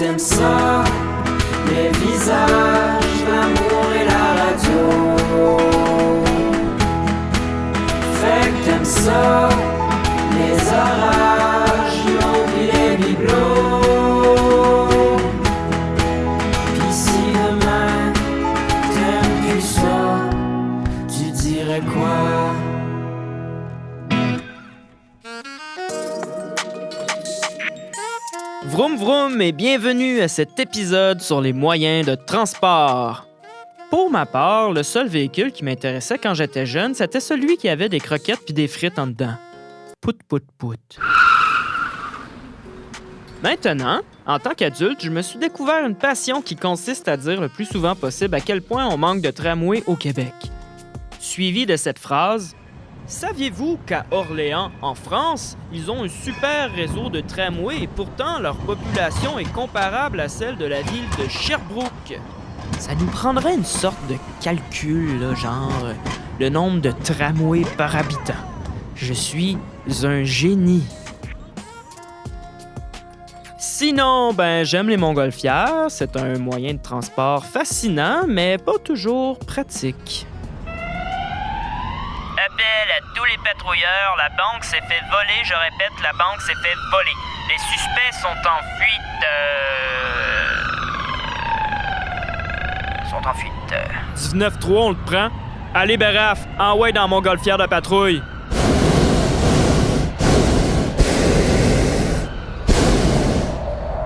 t'aimes ça, les visages, l'amour et la radio. Fait que t'aimes ça, les orages, l'eau pis les bibelots. Pis si demain t'aimes plus ça, tu dirais quoi? Vroom vroom et bienvenue à cet épisode sur les moyens de transport. Pour ma part, le seul véhicule qui m'intéressait quand j'étais jeune, c'était celui qui avait des croquettes puis des frites en dedans. Pout, pout, pout. Maintenant, en tant qu'adulte, je me suis découvert une passion qui consiste à dire le plus souvent possible à quel point on manque de tramways au Québec. Suivi de cette phrase: saviez-vous qu'à Orléans, en France, ils ont un super réseau de tramways et pourtant leur population est comparable à celle de la ville de Sherbrooke? Ça nous prendrait une sorte de calcul, là, genre le nombre de tramways par habitant. Je suis un génie. Sinon, j'aime les montgolfières. C'est un moyen de transport fascinant, mais pas toujours pratique. Appel à tous les patrouilleurs, la banque s'est fait voler, je répète, la banque s'est fait voler. Les suspects sont en fuite. Sont en fuite. 19-3, on le prend. Allez, Baraf, envoie dans montgolfière de patrouille.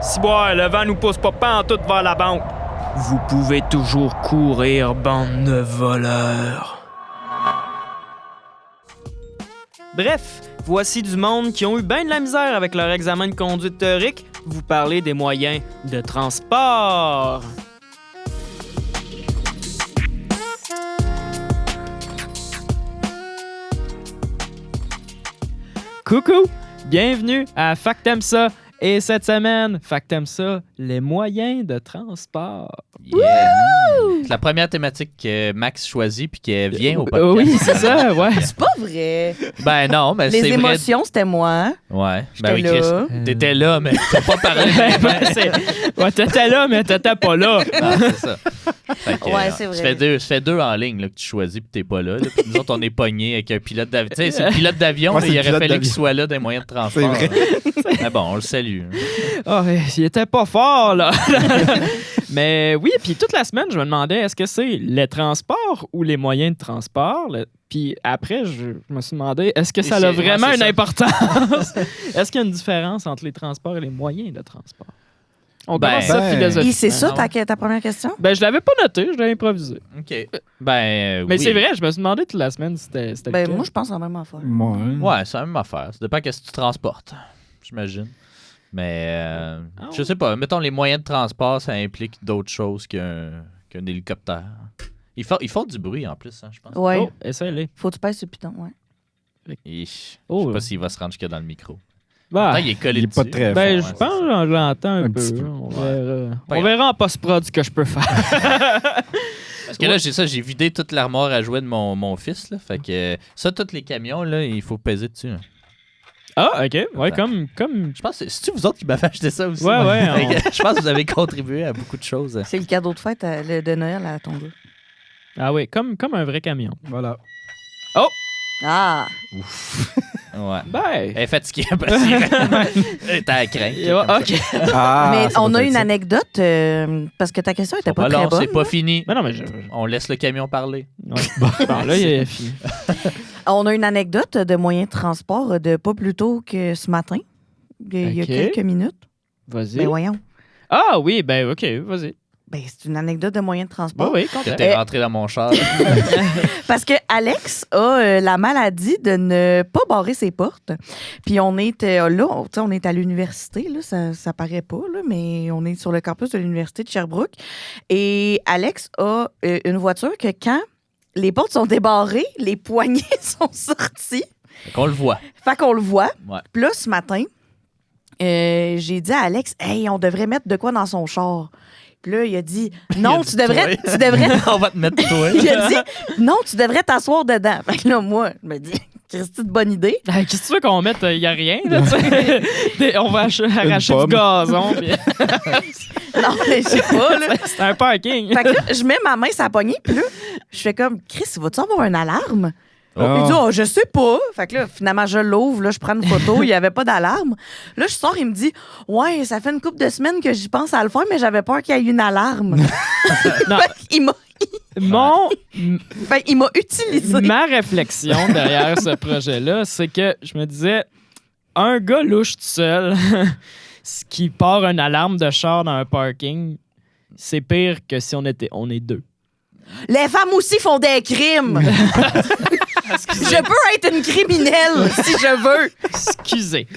Ciboire, le vent nous pousse pas pantoute vers la banque. Vous pouvez toujours courir, bande de voleurs. Bref, voici du monde qui ont eu bien de la misère avec leur examen de conduite théorique. Vous parlez des moyens de transport. Coucou, bienvenue à Fact t'aimes ça. Et cette semaine, Fact t'aimes ça, les moyens de transport. Yeah. C'est la première thématique que Max choisit puis qui vient au podcast. Oui, c'est ça, ouais. C'est pas vrai. Ben non, mais Les c'est vrai. émotions, c'était moi. Ouais. J'étais oui, là. Chris, t'étais là, mais t'as pas parlé. Ouais, t'étais là, mais t'étais pas là. Non, c'est ça. Fait que, Ouais, c'est vrai. Ça fait deux en ligne là, que tu choisis puis t'es pas là. Puis nous autres, on est pognés avec un pilote d'avion. Tu sais, c'est le pilote d'avion, Ouais, mais c'est il le aurait pilote fallu d'avion. qu'il soit là des moyens de transport. C'est vrai. Mais bon, on le salue. Oh, il était pas fort, là. Mais oui, puis toute la semaine, je me demandais, est-ce que c'est les transports ou les moyens de transport? Puis après, je me suis demandé, est-ce que ça a vraiment une importance? Est-ce qu'il y a une différence entre les transports et les moyens de transport? On commence ça philosophiquement. C'est ça ta première question? Je l'avais pas noté, je l'ai improvisé. OK. Mais oui. c'est vrai, je me suis demandé toute la semaine si c'était lequel. Moi, je pense en même affaire. Ouais, c'est la même affaire. Ça dépend qu'est-ce que tu transportes, j'imagine. Mais je sais pas. Mettons, les moyens de transport, ça implique d'autres choses qu'un hélicoptère. Ils font du bruit en plus, hein, je pense. Ouais. Oh, essaye-les. Faut que tu pèses sur le piton, ouais. Je sais pas s'il va se rendre jusque dans le micro. Bah, Il est collé Il est pas dessus. très je fort. pense que j'en l'entends un petit peu. peu. On verra. Pas On verra en post-prod ce que je peux faire. Parce que là, j'ai vidé toute l'armoire à jouets de mon fils. Là, fait que ça, tous les camions, là, il faut peser dessus. Là. Ah, OK. Ouais, comme... Je pense que c'est-tu vous autres qui m'avez acheté ça aussi? Ouais. Fait que je pense que vous avez contribué à beaucoup de choses. C'est le cadeau de fête de Noël à ton gars. Ah oui, comme un vrai camion. Voilà. Ah! Ouais. Ben... Elle est fatiguée parce que t'as la crainte. OK. Mais ça on doit a être une ça. anecdote, parce que ta question était pas très Alors, bonne. c'est pas fini. Mais non, mais On laisse le camion parler. Ouais. Bon, là, il est fini. On a une anecdote de moyens de transport de pas plus tôt que ce matin. Il y a OK. quelques minutes. Vas-y. Ben voyons. Ah oui, OK, vas-y. Ben, c'est une anecdote de moyens de transport. Oui, Que t'es rentré dans mon char. Parce que Alex a la maladie de ne pas barrer ses portes. Puis on est on est à l'université, là, ça paraît pas, là, mais on est sur le campus de l'université de Sherbrooke. Et Alex a une voiture que quand les portes sont débarrées, les poignées sont sorties. Fait qu'on le voit. Fait qu'on le voit. Ouais. Puis là, ce matin, j'ai dit à Alex, hey, on devrait mettre de quoi dans son char. Puis là, il a dit, non, tu devrais. On va te mettre toi. Il a dit, non, tu devrais t'asseoir dedans. Fait que là, moi, je me dis, Christy de bonne idée. Qu'est-ce que tu veux qu'on mette? Il n'y a rien, là, tu sais. On va arracher du gazon. Puis... Non, mais je sais pas, là. C'est un parking. Fait que là, je mets ma main sur la poignée, puis là, je fais comme, Chris, vas-tu avoir une alarme? Oh. Il dit, je sais pas. Fait que là, finalement, je l'ouvre, là, je prends une photo, il n'y avait pas d'alarme. Là, je sors, il me dit, ouais, ça fait une couple de semaines que j'y pense à le faire, mais j'avais peur qu'il y ait une alarme. Non. Il m'a il m'a utilisé. Ma réflexion derrière ce projet-là, c'est que je me disais, un gars louche tout seul qui part une alarme de char dans un parking, c'est pire que si on est deux. Les femmes aussi font des crimes. Je peux être une criminelle si je veux. Excusez.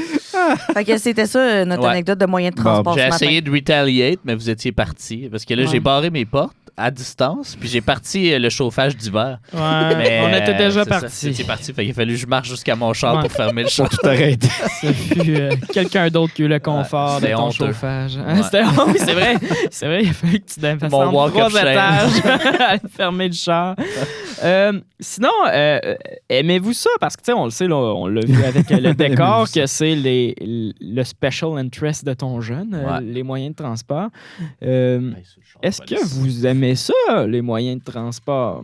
Fait que c'était ça, notre anecdote de moyen de transport. J'ai ce matin. essayé de retaliate, mais vous étiez partis. Parce que là, j'ai barré mes portes à distance, puis j'ai parti le chauffage d'hiver. Ouais, Mais, on était déjà partis. C'était parti. Fait qu'il a fallu que je marche jusqu'à mon char pour fermer le char. Tout arrêté. Ça fut quelqu'un d'autre qui a eu le confort de c'était ton honteux. chauffage. Ouais. Oui, c'est vrai. C'est vrai, il a fallu que tu descendes Mon walk 3 of shame. étages à fermer le char. Sinon, aimez-vous ça? Parce que, tu sais, on le sait, là, on l'a vu avec le décor, que c'est le special interest de ton jeune, les moyens de transport. Est-ce que vous aimez ça, les moyens de transport?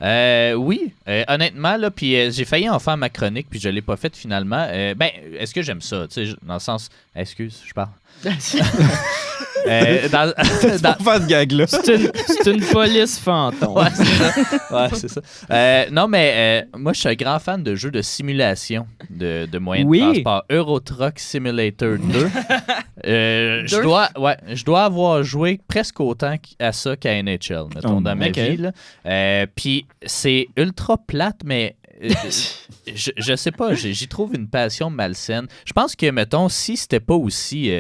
Oui, honnêtement, là, puis j'ai failli en faire ma chronique, puis je l'ai pas faite finalement. Est-ce que j'aime ça? Tu sais, dans le sens... Excuse, je parle. Dans faire ce gag-là. C'est une police fantôme. Ouais, c'est ça. Non, mais moi, je suis un grand fan de jeux de simulation de moyens de transport. Euro Truck Simulator 2. Je dois avoir joué presque autant à ça qu'à NHL, mettons, dans ma vie. Puis c'est ultra plate, mais... je sais pas, j'y trouve une passion malsaine. Je pense que, mettons, si c'était pas aussi...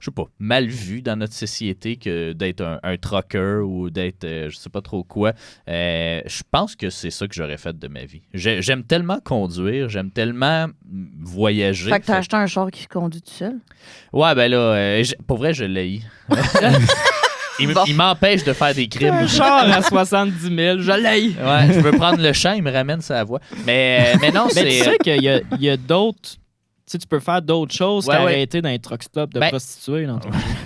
je sais pas, mal vu dans notre société que d'être un trucker ou d'être je sais pas trop quoi. Je pense que c'est ça que j'aurais fait de ma vie. J'aime tellement conduire, j'aime tellement voyager. Fait que t'as acheté un char qui se conduit tout seul? Ouais, ben là, pour vrai, je l'ai. Il m'empêche de faire des crimes. Un char à 70 000, je l'ai. Ouais, je veux prendre le champ, il me ramène sa voix. Mais non, c'est... Mais tu sais qu'il y a d'autres... Tu sais, tu peux faire d'autres choses qu'arrêter dans un truck stop de prostituées.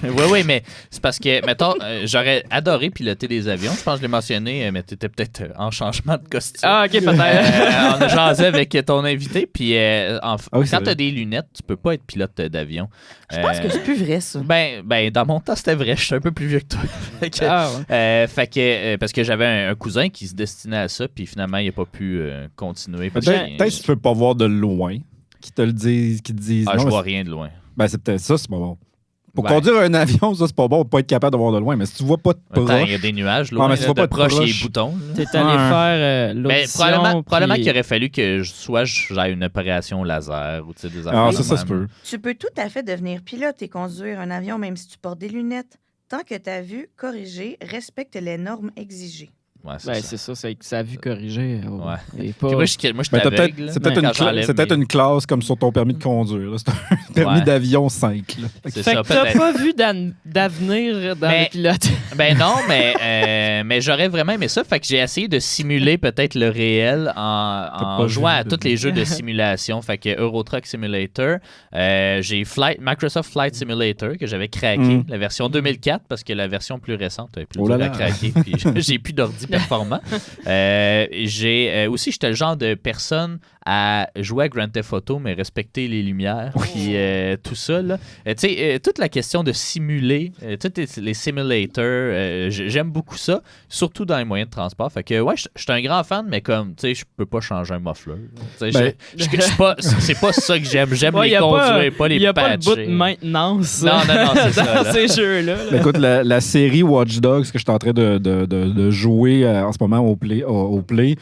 Oui, mais c'est parce que, mettons, j'aurais adoré piloter des avions. Je pense que je l'ai mentionné, mais t'étais peut-être en changement de costume. Ah, OK, peut-être. On a jasé avec ton invité, puis quand t'as des lunettes, tu peux pas être pilote d'avion. Je pense que c'est plus vrai, ça. Ben, dans mon temps, c'était vrai. Je suis un peu plus vieux que toi. Parce que j'avais un cousin qui se destinait à ça, puis finalement, il n'a pas pu continuer. Peut-être que tu peux pas voir de loin. Qui te disent. Je vois rien de loin. Ben, c'est peut-être ça, c'est pas bon. Pour conduire un avion, ça, c'est pas bon. Pas être capable de voir de loin. Mais si tu vois pas de proche... Il y a des nuages, loin, mais si tu vois pas de proche, il y a proche. les boutons. T'es allé faire l'audition. Probablement qu'il aurait fallu que j'aille une opération laser ou des affaires. Ah, ça se peut. Tu peux tout à fait devenir pilote et conduire un avion même si tu portes des lunettes, tant que ta vue corrigée respecte les normes exigées. Ouais, c'est ça, c'est que sa vue corrigée. Ouais. Pas... Moi, je suis aveugle. C'est peut-être une classe comme sur ton permis de conduire. Là. C'est un permis d'avion 5. Là. Fait que t'as pas vu d'avenir dans le pilote. Ben non, mais j'aurais vraiment aimé ça. Fait que j'ai essayé de simuler peut-être le réel en jouant à tous les jeux de simulation. Fait que Euro Truck Simulator, j'ai Microsoft Flight Simulator que j'avais craqué, la version 2004, parce que la version plus récente est plus dure à craquer. Puis j'ai plus d'ordi performant. Aussi, j'étais le genre de personne à jouer à Grand Theft Auto, mais respecter les lumières, puis tout ça. Toute la question de simuler, tous les simulators, j'aime beaucoup ça, surtout dans les moyens de transport. Fait que, je suis un grand fan, mais comme, tu sais, je peux pas changer un muffler. C'est pas ça que j'aime. J'aime les conduire, pas les patcher. Il n'y a pas de bout de maintenance non, c'est ça, dans ces jeux-là. Écoute, la série Watch Dogs que je suis en train de jouer en ce moment au Play,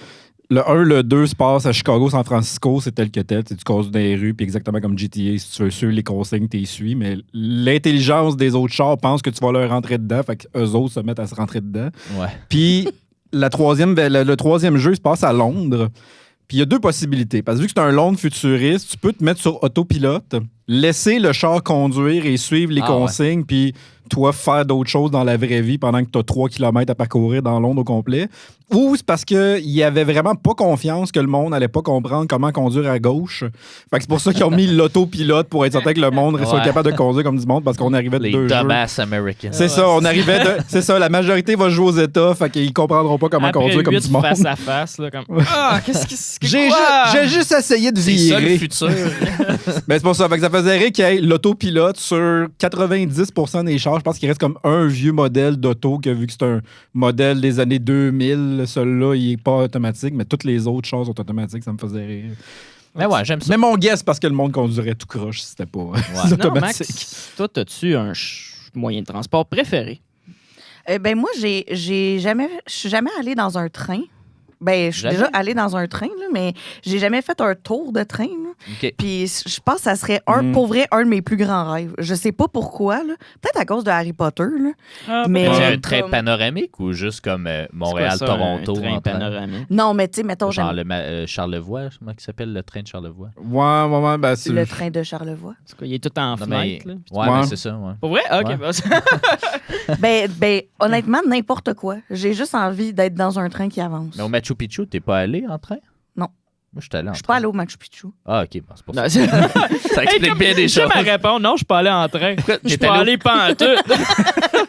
le 1, le 2 se passe à Chicago, San Francisco, c'est tel que tel. Tu conduis dans les rues, puis exactement comme GTA, si tu veux suivre les consignes, tu les suis. Mais l'intelligence des autres chars pense que tu vas leur rentrer dedans, fait qu'eux autres se mettent à se rentrer dedans. Ouais. Puis le troisième jeu se passe à Londres. Puis il y a deux possibilités. Parce que vu que c'est un Londres futuriste, tu peux te mettre sur autopilote, laisser le char conduire et suivre les consignes, puis toi, faire d'autres choses dans la vraie vie pendant que tu as 3 km à parcourir dans Londres au complet. Ou c'est parce qu'il y avait vraiment pas confiance que le monde n'allait pas comprendre comment conduire à gauche. Fait que c'est pour ça qu'ils ont mis l'autopilote pour être certain que le monde soit capable de conduire comme du monde parce qu'on arrivait de les deux dumbass Americans. C'est ça, on arrivait de... C'est ça, la majorité va jouer aux États, fait qu'ils comprendront pas comment conduire comme du monde. face à face, là, comme qu'est-ce que J'ai juste essayé de C'est ça le virer. futur. Ben, c'est pour ça. Fait que ça faisait rire qu'il y ait l'autopilote sur 90% des chars. Je pense qu'il reste comme un vieux modèle d'auto que vu que c'est un modèle des années 2000, celui-là, il est pas automatique, mais toutes les autres chars sont automatiques. Ça me faisait rire. Mais ouais, j'aime ça. Mais mon guess, parce que le monde conduirait tout croche si c'était pas automatique. Non, Max, toi, as-tu un moyen de transport préféré? Ben moi, je suis jamais allée dans un train. Ben, je suis déjà allée dans un train, là, mais j'ai jamais fait un tour de train. Là. Okay. Puis je pense que ça serait, pour vrai, un de mes plus grands rêves. Je sais pas pourquoi, là. Peut-être à cause de Harry Potter, là. Mais c'est un train panoramique ou juste comme Montréal-Toronto? Un train panoramique? Non, mais tu sais, mettons... Genre le Charlevoix, comment il s'appelle le train de Charlevoix? Ouais, ben c'est... Le train de Charlevoix. C'est quoi, il est tout en fenêtre, là? Ouais, ben c'est ça, ouais. Pour vrai? OK. Ouais. ben, honnêtement, n'importe quoi. J'ai juste envie d'être dans un train qui avance. Mais au Machu Picchu, t'es pas allé en train? Non. Moi, je suis allé en train. Je suis pas allée au Machu Picchu. Ah, OK, bon, c'est pour ça. Ça explique bien des choses. Je ma réponse, non, je suis pas allé en train. Je suis pas allé pantoute.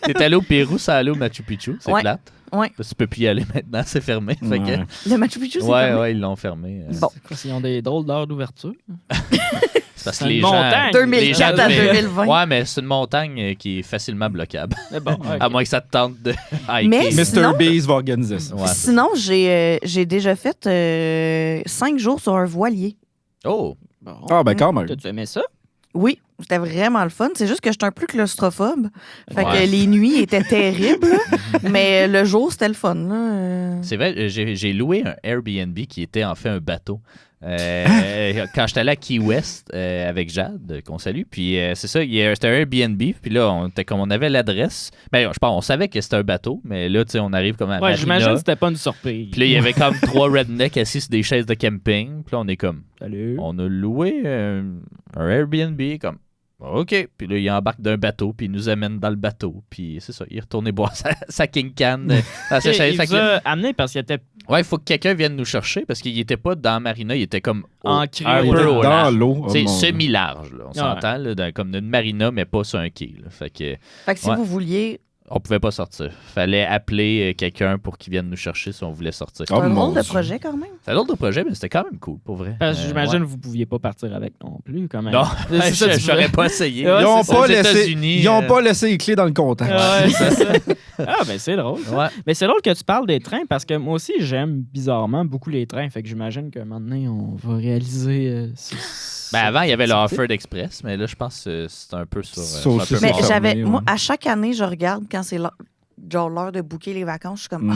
T'es allé au Pérou sans aller au Machu Picchu, c'est plate. Ouais. Tu peux plus y aller maintenant, c'est fermé. Fait que... Le Machu Picchu, c'est fermé? Ouais, ils l'ont fermé. Bon. C'est quoi, ils ont des drôles d'heures d'ouverture? Parce que c'est les une gens... montagne. 2004 à 2020. Ouais, mais c'est une montagne qui est facilement bloquable. Mais bon, okay. À moins que ça te tente de hiker. Mais Mr. Beast va organiser ça. Ouais, sinon, j'ai déjà fait 5 jours sur un voilier. Oh! Bon. Ah, ben quand même. T'as-tu aimé ça? Oui, c'était vraiment le fun. C'est juste que j'étais un peu claustrophobe. Fait Ouais. que les nuits étaient terribles, mais le jour, c'était le fun. Là. C'est vrai, j'ai loué un Airbnb qui était en fait un bateau. Quand j'étais allé à Key West avec Jade, qu'on salue, puis c'est ça, c'était un Airbnb, puis là, on avait l'adresse. Ben, je pense, on savait que c'était un bateau, mais là, tu sais, on arrive comme à Ouais, Marina. j'imagine que c'était pas une surprise. Puis là, il y avait comme 3 rednecks assis sur des chaises de camping, puis là, on est comme, Salut. on a loué un Airbnb, comme, OK. Puis là, il embarque d'un bateau, puis il nous amène dans le bateau, puis c'est ça, il est retourné boire sa King Can dans sa chaise. Il vous a amené parce qu'il était Ouais, il faut que quelqu'un vienne nous chercher parce qu'il était pas dans Marina, il était comme ancré un Il peu était au dans large. l'eau. Oh, C'est mon Dieu. semi-large, là, on s'entend, là, comme une marina, mais pas sur un quai. Là. Fait que Si vous vouliez... on pouvait pas sortir. Fallait appeler quelqu'un pour qu'il vienne nous chercher si on voulait sortir. Oh, C'est un mon drôle de Dieu. projet, quand même. C'est un autre projet, mais c'était quand même cool, pour vrai. Parce que j'imagine ouais. que vous pouviez pas partir avec non plus, quand même. Non, C'est ça, tu j'aurais voulais. pas essayé. Ouais, Ils n'ont c'est pas, Aux laissé, États-Unis, ils ont pas laissé les clés dans le contact. Ouais, c'est ça. Ah, ben c'est drôle. Ça. Ouais. Mais c'est drôle que tu parles des trains parce que moi aussi, j'aime bizarrement beaucoup les trains. Fait que j'imagine qu'un moment donné, on va réaliser. Ben avant, il y avait le Offord Express, mais là, je pense que c'est un peu sur. Ça c'est un aussi, peu c'est mort. ça. Moi, ouais. à chaque année, je regarde quand c'est l'heure de booker les vacances. Je suis comme,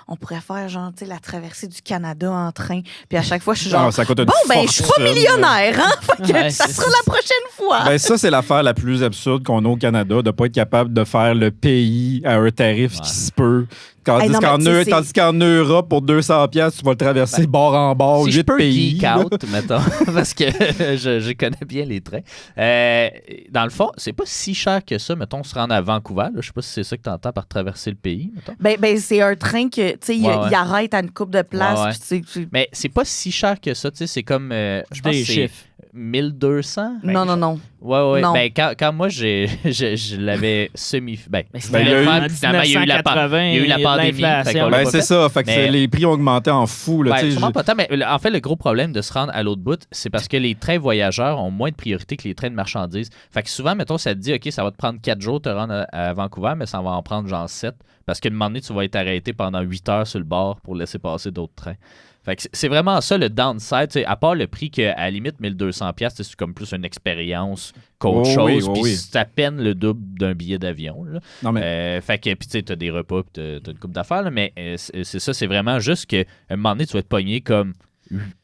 on pourrait faire genre, tu sais, la traversée du Canada en train. Puis à chaque fois, je suis genre, Ah, ça coûte une bon, ben, je suis pas fortune. millionnaire, hein? Fait que Ouais, ça c'est sera ça. la prochaine fois. Ben, ça, c'est l'affaire la plus absurde qu'on a au Canada, de ne pas être capable de faire le pays à un tarif qui se peut. Hey, non, mais tu sais, Tandis qu'en Europe, pour 200$, tu vas le traverser bord en bord, Si 8 je peux pays. geek là. out, mettons, parce que je connais bien les trains. Dans le fond, c'est pas si cher que ça, mettons, se rendre à Vancouver. Là. Je sais pas si c'est ça que tu entends par traverser le pays, mettons. Ben, c'est un train que, tu sais, Ouais. il arrête à une coupe de place. Ouais. Puis tu- Mais c'est pas si cher que ça, tu sais, c'est comme, je pense Des que c'est chiffres. 1200. Non, non, non. Ouais. Non. Ben, quand moi, je l'avais semi... Ben, Mais Ben, il y a eu- en finalement, il y a eu la 1980, il y a eu la pandémie. l'inflation. Fait qu'on l'a Ben, pas c'est fait. ça. Fait que Mais- les prix ont augmenté en fou. Là, Ben, tu sais, sûrement pas tant, mais en fait, le gros problème de se rendre à l'autre bout, c'est parce que les trains voyageurs ont moins de priorité que les trains de marchandises. Fait que souvent, mettons, ça te dit, OK, ça va te prendre 4 jours de te rendre à Vancouver, mais ça va en prendre genre 7. Parce qu'à un moment donné, tu vas être arrêté pendant 8 heures sur le bord pour laisser passer d'autres trains. Fait que c'est vraiment ça le downside, tu sais, à part le prix qu'à la limite 1200$, c'est comme plus une expérience qu'autre Oh chose. oui, oh Puis oui. c'est à peine le double d'un billet d'avion. Là. Non, mais Fait que, puis tu sais, t'as des repas, puis t'as une coupe d'affaires, là, mais c'est ça, c'est vraiment juste qu'à un moment donné, tu vas être pogné comme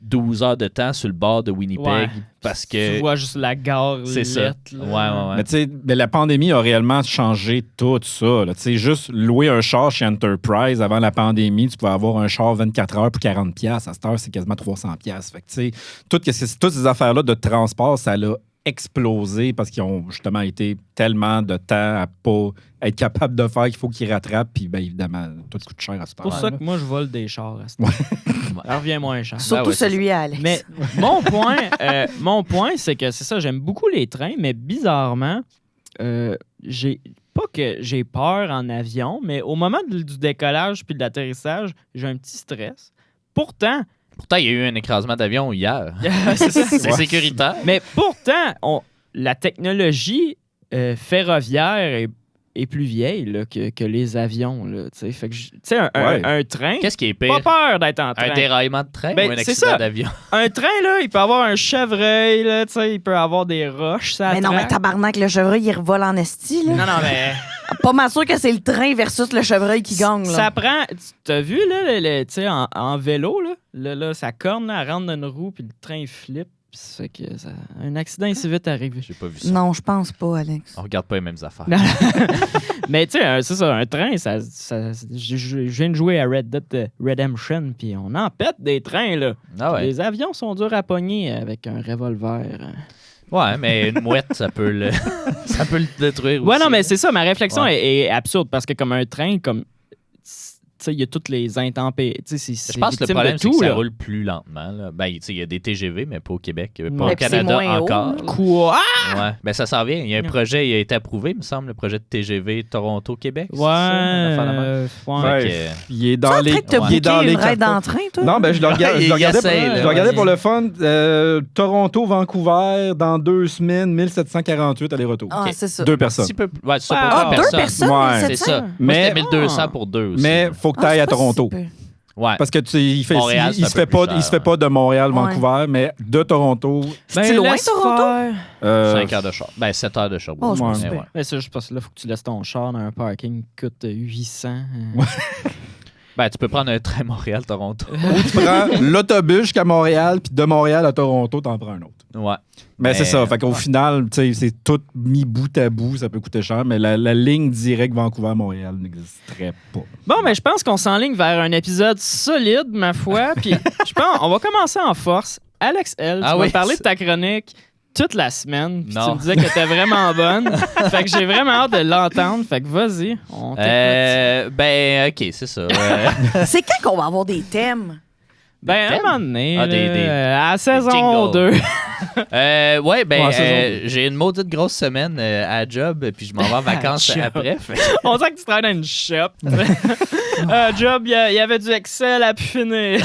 12 heures de temps sur le bord de Winnipeg Ouais. parce que. Tu vois juste la gare C'est ça. lettre, là. Ouais. Mais tu sais, ben, la pandémie a réellement changé tout ça. là. Tu sais, juste louer un char chez Enterprise avant la pandémie, tu pouvais avoir un char 24 heures pour 40$. À cette heure, c'est quasiment 300$. Fait que tu sais, toutes ces affaires-là de transport, ça l'a explosé parce qu'ils ont justement été tellement de temps à pas être capable de faire qu'il faut qu'ils rattrapent. Puis, bien évidemment, tout coûte cher à ce C'est pour temps-là. ça que moi, je vole des chars. À ce temps. Alors, reviens moins cher. Surtout ouais, c'est celui à Alex. Mais mon point, c'est que c'est ça, j'aime beaucoup les trains, mais bizarrement, j'ai pas que j'ai peur en avion, mais au moment du décollage puis de l'atterrissage, j'ai un petit stress. Pourtant, il y a eu un écrasement d'avion hier. c'est ça. C'est sécuritaire. Mais pourtant, la technologie ferroviaire est plus vieille là, que les avions. Là, fait que, un train, Qu'est-ce qui est pas pire? peur d'être en train. Un déraillement de train Ben, ou un c'est accident ça. d'avion? Un train, là, il peut avoir un chevreuil, là, il peut avoir des roches. Ça Mais non, mais tabarnak, le chevreuil, il revole en esti, là. Non, mais Pas mal sûr que c'est le train versus le chevreuil qui gagne, là. ça prend... T'as vu, là, tu sais, en vélo, là, ça corne, là, elle rentre dans une roue, puis le train flippe. Ça fait que un accident est si vite arrivé. J'ai pas vu ça. Non, je pense pas, Alex. On regarde pas les mêmes affaires. Non. Mais tu sais, c'est ça, un train, je viens de jouer à Red Dead Redemption, puis on en pète des trains, là. Ah ouais. Les avions sont durs à pogner avec un revolver. Ouais, mais une mouette, ça peut le détruire Ouais, aussi. non, mais c'est ça, ma réflexion Ouais. est absurde, parce que comme un train, comme... Tu sais, il y a toutes les intempéries. Je pense que le problème, c'est que ça roule plus lentement. Là. Ben, tu sais, il y a des TGV, mais pas au Québec. Pas Ouais. au Puis c'est Canada moins haut, encore. là. Quoi? Ouais. Ben, ça s'en vient. Il y a un projet, il a été approuvé, il me semble, le projet de TGV Toronto-Québec. c'est Ouais. ça, une affaire de même? Ouais. Fait Ouais. que, Il est Tu dans en les. train de te il est booker dans les une ride cartons. en train, toi? Non, ben je le Il regardais, essaye, là, je le regardais vas-y. pour le fun. Toronto-Vancouver, dans 2 semaines, 1748 aller-retour. Ah, Ok. c'est ça. 2 personnes. ouais, c'est ça Ah, pour deux Deux personnes. personnes, Ouais. C'est 1700? ça. Moi, Mais- c'était 1200 pour deux aussi. Mais faut que tu Ah, ailles c'est à pas Toronto. si peu. Ouais. Parce que il Montréal, c'est un se fait peu plus pas, cher, il se fait pas de Montréal, Ouais. Vancouver, mais de Toronto. C'est loin, laisse Toronto? faire. 5 heures de char. Ben, 7 heures de char. Oh, c'est pas Ouais. si peu. Mais ça, je pense que là, faut que tu laisses ton char dans un parking qui coûte 800. Ben, tu peux prendre un train Montréal-Toronto. Ou tu prends l'autobus jusqu'à Montréal, puis de Montréal à Toronto, t'en prends un autre. Ouais. Mais c'est ça. Fait qu'au final, tu sais, c'est tout mis bout à bout, ça peut coûter cher, mais la ligne directe Vancouver-Montréal n'existerait pas. Bon, mais je pense qu'on s'enligne vers un épisode solide, ma foi. Puis je pense on va commencer en force. Alex L, tu Ah m'as oui, parlé de c'est- ta chronique toute la semaine. Puis tu Non. me disais que t'étais vraiment bonne. Fait que j'ai vraiment hâte de l'entendre. Fait que vas-y, on t'écoute. Ben, OK, c'est ça. C'est quand qu'on va avoir des thèmes? Ben, thèmes? un moment donné, Ah, à saison jingles. 2. Ouais, ben, Ouais, saison j'ai une maudite grosse semaine à job, puis je m'en vais en vacances À job. après. Fait- On dirait que tu travailles dans une shop. Job, il y avait du Excel à pu finir.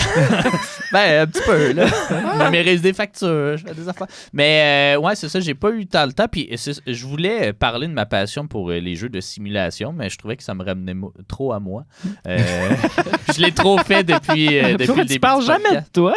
Ben, un petit peu, là. Je numérise des factures, je fais des affaires. Mais, ouais, c'est ça, j'ai pas eu tant le temps. Puis, je voulais parler de ma passion pour les jeux de simulation, mais je trouvais que ça me ramenait trop à moi. Je l'ai trop fait depuis le Toi, début. tu parles du jamais de podcast. toi.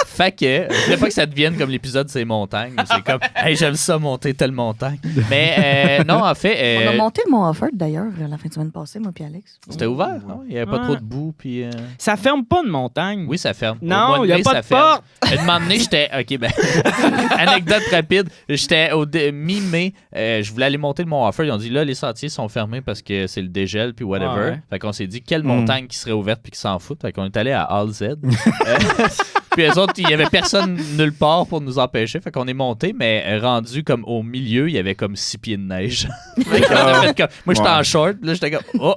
Fait que, je voulais pas que ça devienne comme l'épisode C'est montagne. C'est comme, hey, j'aime ça monter telle montagne. Mais, non, en fait. On a monté le Mont Offord, d'ailleurs, la fin de semaine passée, moi puis Alex. C'était ouvert, hein? Il n'y avait pas Ouais. trop de boue. Puis, Ça ferme pas une montagne. oui, ça ferme. Au Non, mois de il n'y a mai, pas ça de ferme. porte. Un moment donné, j'étais. OK, ben. Anecdote rapide. J'étais au mi-mai. Je voulais aller monter le Mont Offord. Ils ont dit là, les sentiers sont fermés parce que c'est le dégel, puis whatever. Ah ouais. Fait qu'on s'est dit quelle montagne qui serait ouverte, puis qui s'en foutent. Fait qu'on est allé à All Z. Puis eux autres, il y avait personne nulle part pour nous empêcher. Fait qu'on est monté, mais rendu comme au milieu, il y avait comme 6 pieds de neige. Fait qu'on a fait comme- moi, j'étais Ouais. en short. Là, j'étais comme, oh,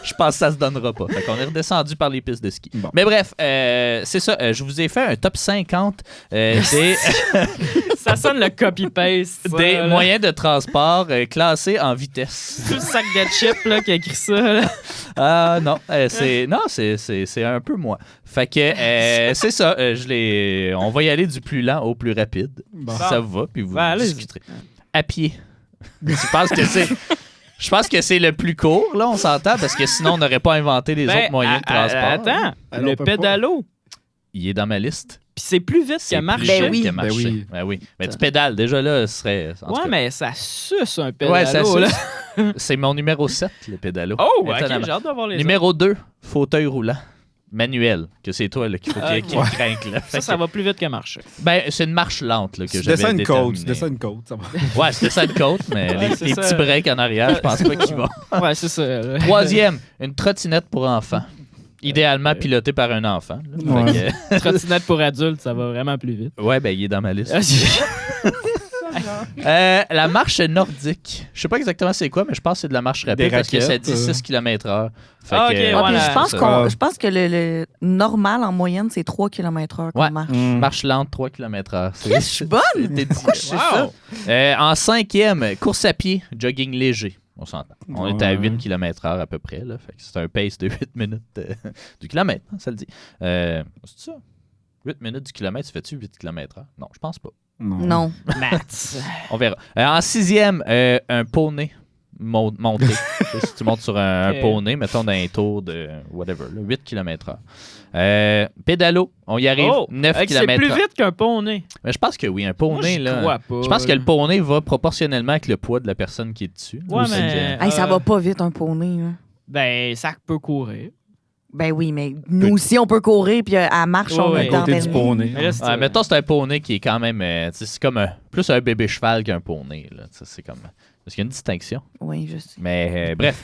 je pense que ça se donnera pas. Fait qu'on est redescendu par les pistes de ski. Bon. Mais bref, c'est ça. Je vous ai fait un top 50 des, Ça sonne le copy-paste. ça, des là. moyens de transport classés en vitesse. Tout le sac de chips là, qui a écrit ça. Là. Ah non, c'est un peu moi. Fait que c'est ça. On va y aller du plus lent au plus rapide. Bon. Si ça vous va, puis vous Ben, allez-y. discuterez. À pied. Je pense que c'est le plus court, là, on s'entend, parce que sinon, on n'aurait pas inventé les autres moyens de transport. Attends, Alors, le on peut pas. pédalo. Il est dans ma liste. Puis c'est plus vite C'est qu'à marcher. plus Ben vite oui. que marcher. Ben oui. Ben oui. Mais tu pédales. Déjà, là, ce serait... en tout Ouais, cas, mais ça suce un pédalo. ouais, ça là. suce. C'est mon numéro 7, le pédalo. Oh, ok, Étonnamment. j'ai hâte d'avoir les Numéro 2, fauteuil roulant. Manuel, que c'est toi là, qu'il faut qu'il Ouais. craque. Là. autres. Ça va plus vite que marcher. Ben, c'est une marche lente là, que Tu j'avais descends une côte, déterminée. ça va. Ouais, c'est ça une côte, mais Ouais, les c'est ça. petits breaks en arrière, je pense pas qu'ils vont. Ouais, c'est ça. là. Troisième, une trottinette pour enfants. Idéalement pilotée par un enfant. là. Ouais. Fait Trottinette pour adultes, ça va vraiment plus vite. que, ouais, ben il est dans ma liste. La marche nordique. Je sais pas exactement c'est quoi, mais je pense que c'est de la marche rapide Des parce que ça raquettes, dit 6 km/h. Fait Ah, que, ok, Ouais, voilà. puis c'est ça. je pense que le normal en moyenne, c'est 3 km/h qu'on Ouais. marche. Marche lente, 3 km/h. Qu'est-ce que je suis bonne? Pourquoi je sais ça? En 5e, course à pied, jogging léger. On s'entend. On est à Ouais. 8 km/h à peu près. Là. Fait que c'est un pace de 8 minutes du kilomètre, hein, ça le dit. C'est ça? 8 minutes du kilomètre, ça fait-tu 8 km/h? Non, je pense pas. Non. Maths. On verra. En 6e, un poney monté. Si tu montes sur un Ok. poney, mettons dans un tour de whatever, là, 8 km/h. Pédalo, on y arrive, 9 C'est km/h. plus vite qu'un poney. Mais je pense que oui, un Moi, poney, je là. crois pas. Je pense que le poney va proportionnellement avec le poids de la personne qui est dessus. Ouais, Fait mais- que- Hey, ça va pas vite, un poney. Là. Ben, ça peut courir. Ben oui, mais nous aussi, on peut courir, puis à marche, on Ouais, est ouais. en Côté du permis. poney. Mais là, c'est- Ouais, mettons, c'est un poney qui est quand même. Tu sais, c'est comme plus un bébé cheval qu'un poney. Là. Tu sais, c'est comme. Parce qu'il y a une distinction. Oui, je sais. Mais bref.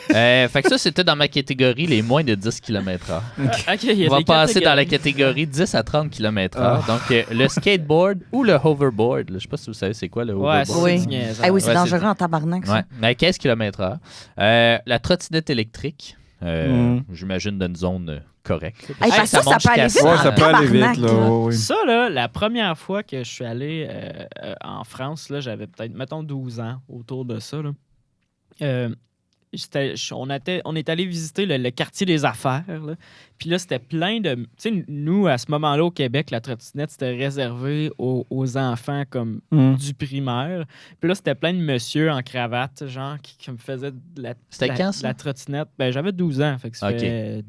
Fait que ça, c'était dans ma catégorie les moins de 10 km/h. Ok, il y a On va des passer dans la catégories. catégorie 10 à 30 km/h. Donc, le skateboard ou le hoverboard. Là. Je sais pas si vous savez c'est quoi le Ouais, hoverboard. Oui. c'est du niaisage. Ah oui, c'est Ouais, dangereux en tabarnak, ça. Ouais, mais à 15 km/h. La trottinette électrique. J'imagine dans une zone correcte. Hey, parce que ça monte peut aller jusqu'à vite. Ouais, en ça peut aller tabarnak, vite, là. là. Oui. Ça, là, la première fois que je suis allé en France, là, j'avais peut-être, mettons, 12 ans autour de ça. Là. On est allé visiter le quartier des affaires. Là. Puis là, c'était plein de... Tu sais, nous, à ce moment-là, au Québec, la trottinette, c'était réservé aux enfants comme du primaire. Puis là, c'était plein de monsieur en cravate, genre, qui me faisaient de la, C'était quand, ça? la trottinette. Ben, j'avais 12 ans, fait que ça Ok. fait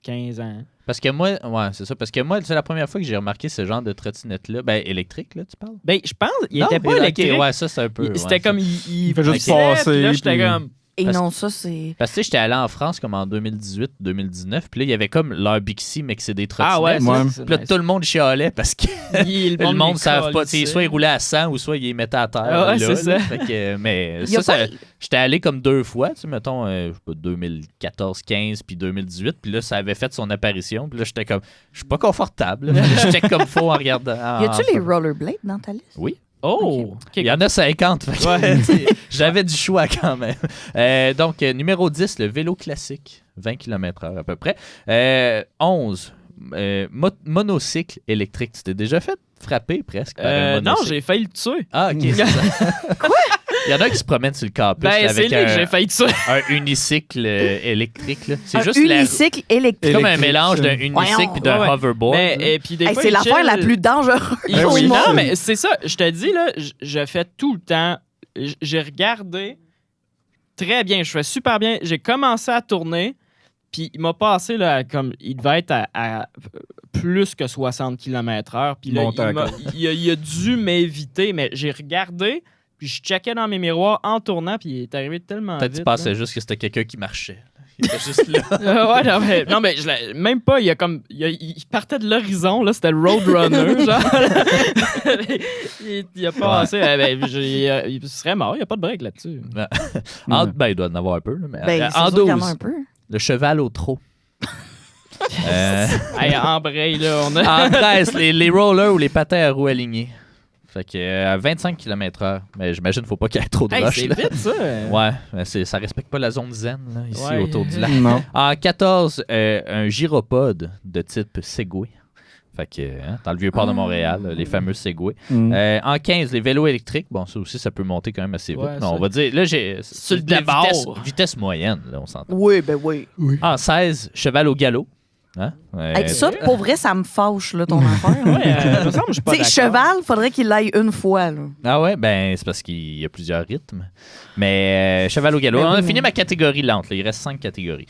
15 ans. Parce que moi, ouais, c'est ça. Parce que moi, c'est la première fois que j'ai remarqué ce genre de trottinette-là. Ben, électrique, là, tu parles? Ben, je pense, il Non, était pas ok, électrique. ouais, ça, c'est un peu. C'était ouais, comme, ça. il fait juste poussait, passer, puis là, j'étais puis- comme... Et Parce non, ça, c'est... Parce que tu sais, j'étais allé en France comme en 2018-2019. Puis là, il y avait comme leur Bixi, mais que c'est des trottinettes. Ah ouais, Ouais. c'est Puis là, tout le monde chialait parce que le monde ne savent pas. Tu sais, soit ils roulaient à 100 ou soit ils les mettaient à terre. Ah ouais, là, c'est ça. Fait que, mais Il y a ça, pas- j'étais allé comme 2 fois, tu sais, mettons, je sais pas, 2014-15 puis 2018. Puis là, ça avait fait son apparition. Puis là, j'étais comme, je suis pas confortable. là. Je check comme faux en regardant. Y a-tu les rollerblades dans ta liste? Oui. Oh! Il y en a 50. Fait que, Ouais. tu sais, j'avais du choix quand même. Donc, numéro 10, le vélo classique. 20 km/h à peu près. 11, monocycle électrique. Tu t'es déjà fait frapper presque par un Non, monocycle? j'ai failli le tuer. Ah, OK. c'est ça. Quoi? Il y en a qui se promènent sur le campus Ben, c'est avec lui que j'ai failli tuer. un unicycle électrique. Là. C'est Un juste unicycle électrique. c'est comme un électrique. mélange d'un unicycle et d'un Ouais, ouais. hoverboard. Mais, là. et puis des Hey, fois, c'est il l'affaire chill. la plus dangereuse Il- au oui, monde. non, mais c'est ça. Je te dis, là, je fais tout le temps. J'ai regardé très bien. Je fais super bien. J'ai commencé à tourner. Puis il m'a passé, là, comme il devait être à plus que 60 km/h. Puis là, Monte à il a dû m'éviter, mais j'ai regardé, puis je checkais dans mes miroirs en tournant, puis il est arrivé tellement Peut-être vite. tu pensais juste que c'était quelqu'un qui marchait. Il était juste là. Ouais, non, mais même pas, il partait de l'horizon, là, c'était le Roadrunner, genre. il a passé, il serait mort, il n'y a pas de break là-dessus. Ben, il doit en avoir un peu. Là, mais, Ben, c'est en sûr qu'il y en 12, a un peu. le cheval au trot. Hey, embraye, là, on a... En 13, les rollers ou les patins à roues alignées. Fait que à 25 km/h. Mais j'imagine qu'il ne faut pas qu'il y ait trop de Hey, rush. c'est là. vite, ça. Ouais, mais ça respecte pas la zone zen là, ici Ouais. autour du lac. Non. En 14, un gyropode de type Segway. Fait que dans le vieux port de Montréal, les fameux Segway. En 15, les vélos électriques. Bon, ça aussi, ça peut monter quand même assez vite. Ouais, Mais ça- on va dire, là, j'ai. Sur le la débord. vitesse moyenne, là, on s'entend. Oui, ben oui. En 16, cheval au galop. Hein? Hey, ça, pour vrai, ça me fâche, là, ton affaire. Ouais, il me semble que je suis pas Tu sais, d'accord. cheval, faudrait qu'il l'aille une fois, là. Ah ouais, ben c'est parce qu'il y a plusieurs rythmes. Mais cheval au galop. Ben On a oui, fini mais- ma catégorie lente. Là. Il reste 5 catégories.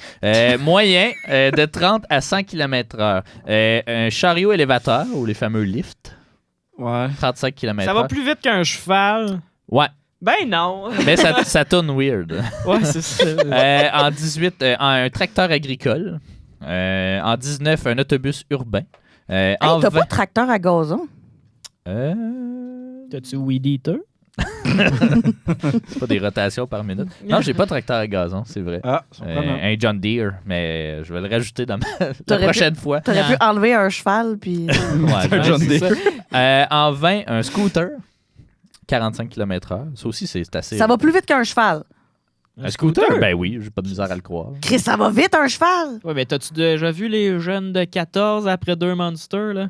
Moyen, de 30 à 100 km/h. Un chariot élévateur, ou les fameux lifts. Ouais. 35 km/h. Ça va plus vite qu'un cheval. Ouais, Ben non. mais ça tourne weird. Ouais, c'est ça. En 18, un tracteur agricole. En 19, un autobus urbain. Hey, En t'as 20, pas de tracteur à gazon? T'as-tu Weed Eater? c'est pas des rotations par minute. Non, j'ai pas de tracteur à gazon, c'est vrai. Ah, surprenant. Un John Deere, mais je vais le rajouter dans la T'aurais prochaine fois. T'aurais pu enlever un cheval, puis... Ouais, Un John c'est Deere. ça. en 20, un scooter. 45 km/h. Ça aussi, c'est assez... Ça va plus vite qu'un cheval. Un scooter? Ben oui, j'ai pas de misère à le croire. Chris, ça va vite, un cheval! Ouais, mais t'as-tu déjà vu les jeunes de 14 après 2 Monsters, là?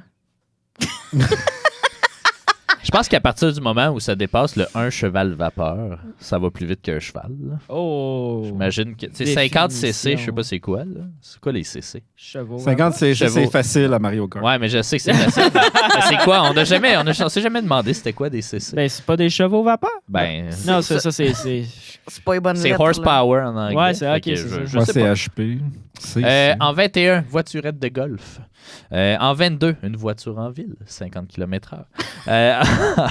Je pense qu'à partir du moment où ça dépasse le 1 cheval vapeur, ça va plus vite qu'un cheval. Là. Oh! J'imagine que... C'est 50 cc, je sais pas c'est quoi. Là. C'est quoi les cc? Chevaux. 50, c'est facile à Mario Kart. Ouais, mais je sais que c'est facile. Mais c'est quoi? On s'est jamais demandé c'était quoi des cc. Ben, c'est pas des chevaux vapeur? Ben, Non, ça, c'est... C'est pas les bonnes c'est lettres, horsepower en anglais. Ouais, c'est Fait ok, que c'est ça. je Moi, sais c'est pas. HP. En 21, voiturette de golf. En 22, une voiture en ville, 50 km/h.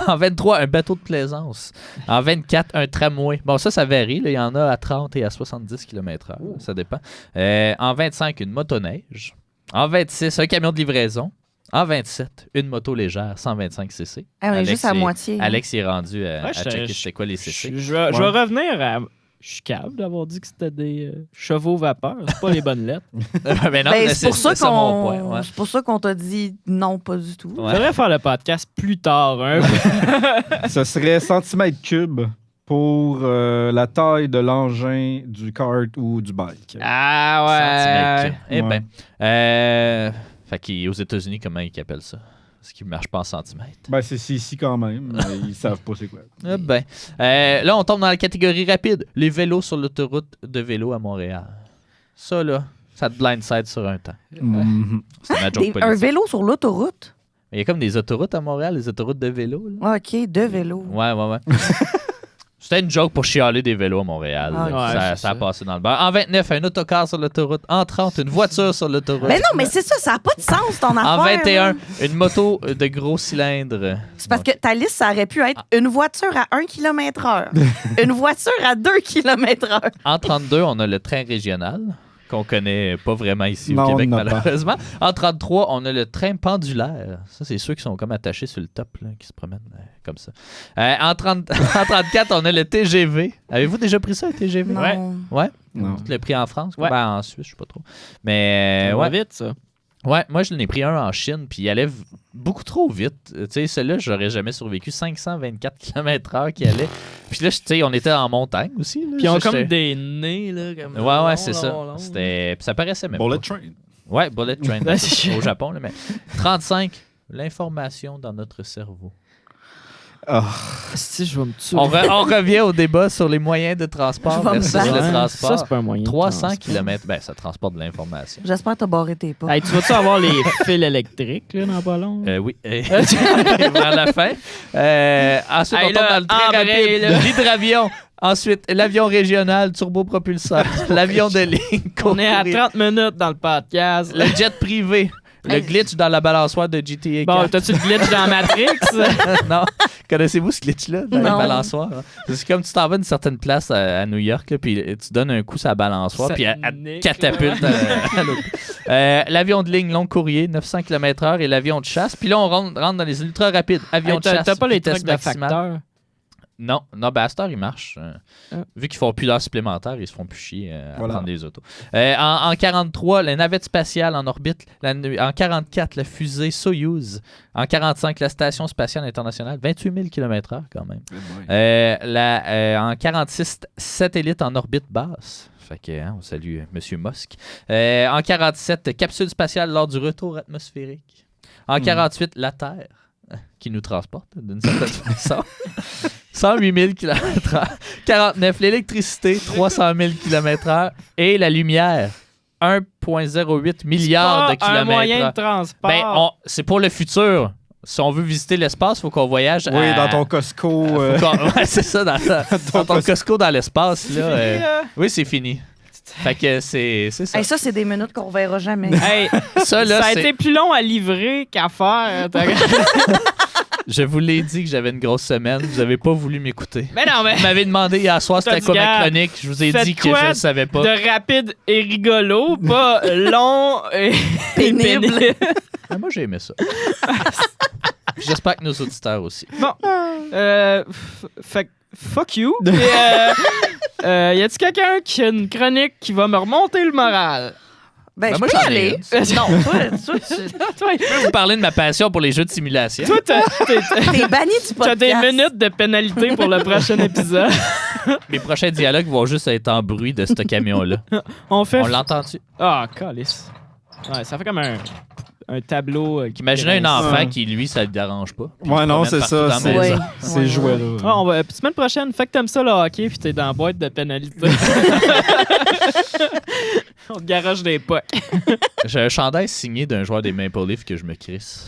En 23, un bateau de plaisance. En 24, un tramway. Bon, ça varie. Là. Il y en a à 30 et à 70 km/h. Ça dépend. En 25, une motoneige. En 26, un camion de livraison. En 27, une moto légère, 125 cc. Ah, on est juste à moitié. Alex est rendu à Ouais, checker c'était quoi les cc. Je vais revenir à... Je suis capable d'avoir dit que c'était des chevaux vapeur. C'est pas les bonnes lettres. Mais non, Ben, c'est pour ça mon point. Ouais. C'est pour ça qu'on t'a dit non, pas du tout. Ouais. Faudrait faire le podcast plus tard. Hein? Ce serait centimètres cubes pour la taille de l'engin du kart ou du bike. Ah ouais. Eh Ouais. ben. Fait qu'aux États-Unis, comment ils appellent ça? Parce qu'ils ne marchent pas en centimètres. Ben, c'est ici quand même, mais ils savent pas c'est quoi. Eh ben. Là, on tombe dans la catégorie rapide. Les vélos sur l'autoroute de vélo à Montréal. Ça, là, ça te blindside sur un temps. Mhm. C'est ma joke Un politique. vélo sur l'autoroute? Il y a comme des autoroutes à Montréal, des autoroutes de vélo. Là. Ah, OK, de vélo. Ouais. C'était une joke pour chialer des vélos à Montréal. Ah, là. ouais, ça c'est a ça. passé dans le bar. En 29, un autocar sur l'autoroute. En 30, une voiture sur l'autoroute. Mais non, mais c'est ça n'a pas de sens, ton affaire. En 21, là. une moto de gros cylindre. C'est parce que ta liste, ça aurait pu être une voiture à 1 km/h, une voiture à 2 km/h. En 32, on a le train régional, qu'on connaît pas vraiment ici Non, au Québec, on n'a pas. malheureusement. En 33, on a le train pendulaire. Ça, c'est ceux qui sont comme attachés sur le top, là, qui se promènent comme ça. En 34, on a le TGV. Avez-vous déjà pris ça, un TGV? Non. Ouais? Non. Tu l'as pris en France? Ouais. Ben, en Suisse, je sais pas trop. Mais, Ça va ouais. vite, ça. Ouais, moi, je l'ai pris un en Chine, puis il allait beaucoup trop vite. Tu sais, celui-là, j'aurais jamais survécu. 524 km/h qui allait. Puis là, tu sais, on était en montagne aussi. Là. Puis ils ont J'étais- comme des nez, là. Comme Ouais, long, c'est ça. long. C'était... Puis ça paraissait même Bullet pas. train. Ouais, bullet train Ouais, c'est- au Japon. Là, mais 35, l'information dans notre cerveau. Ah, Si, je vais me tuer. On revient au débat sur les moyens de transport Je vais me versus battre. le Ouais, transport. Ça, c'est pas un moyen. de 300 transport. km, ben ça transporte de l'information. J'espère que t'as barré tes pas. Hey, tu vas-tu avoir les fils électriques, là, dans pas long? Oui, vers la fin. Ensuite, Hey, on tombe là, dans le train embraye, là. rapide, l'hydravion. Ensuite, l'avion régional turbopropulseur, l'avion de ligne, On est à court-courrier, 30 minutes dans le podcast. le jet privé, le Hey. glitch dans la balançoire de GTA 4. Bon, t'as-tu le glitch dans Matrix? Non. Connaissez-vous ce glitch-là dans la Non. balançoire? Hein? C'est comme tu t'en vas d'une certaine place à New York, là, puis tu donnes un coup sur la balançoire, Ça puis elle nique, catapulte à l'autre. L'avion de ligne long courrier, 900 km/h, et l'avion de chasse. Puis là, on rentre dans les ultra rapides. Avion Hey, de chasse. t'as pas les vitesse trucs de maximale. facteur? Non, ben à cette heure, ils marchent. Vu qu'ils font plus d'heures supplémentaires, ils se font plus chier à Voilà. prendre des autos. En 43, la navette spatiale en orbite. En 44, la fusée Soyouz. En 45, la station spatiale internationale. 28 000 km/h quand même. En 46, satellite en orbite basse. Fait que, on salue M. Musk. En 47, capsule spatiale lors du retour atmosphérique. En 48, la Terre, qui nous transporte d'une certaine façon. 108 000 km/h. 49, l'électricité, 300 000 km/h. Et la lumière, 1,08 milliard de C'est pas un moyen de kilomètres. transport. Ben, c'est pour le futur. Si on veut visiter l'espace, il faut qu'on voyage oui, à... dans ton Costco. Ouais, c'est ça, dans ton Costco dans l'espace. Là, Fini, là. oui, c'est fini. Fait que c'est ça. Hey, ça, c'est des minutes qu'on verra jamais. Hey, Ça, là, ça a c'est- été plus long à livrer qu'à faire. Je vous l'ai dit que j'avais une grosse semaine. Vous avez pas voulu m'écouter. Mais non, mais Vous m'avez demandé hier soir c'était T'as quoi dit, ma gars, chronique. Je vous ai faites dit que quoi je ne savais pas. de rapide et rigolo, pas long et Pénible. Ah, Mais moi, j'ai aimé ça. Puis J'espère que nos auditeurs aussi. Bon. Fait que fuck you. Et, y a-tu quelqu'un qui a une chronique qui va me remonter le moral? Ben, je moi, peux y j'en ai aller. une. Non, toi, tu... Toi, Je peux vous parler de ma passion pour les jeux de simulation. toi, T'es banni du podcast. t'as des minutes de pénalité pour le prochain épisode. Mes prochains dialogues vont juste être en bruit de ce camion-là. On fait... On l'entend-tu? Ah, calice. Ouais, ça fait comme un tableau... qui Imaginez un enfant Ouais. qui, lui, ça ne le dérange pas. Puis Ouais, il non, se c'est promène ça. partout dans la Ouais. maison. Ces jouets-là. Ah, on va... Puis semaine prochaine, fait que t'aimes ça le hockey puis t'es dans la boîte de pénalité. On te garage des pocs. J'ai un chandail signé d'un joueur des Maple Leafs que je me crisse.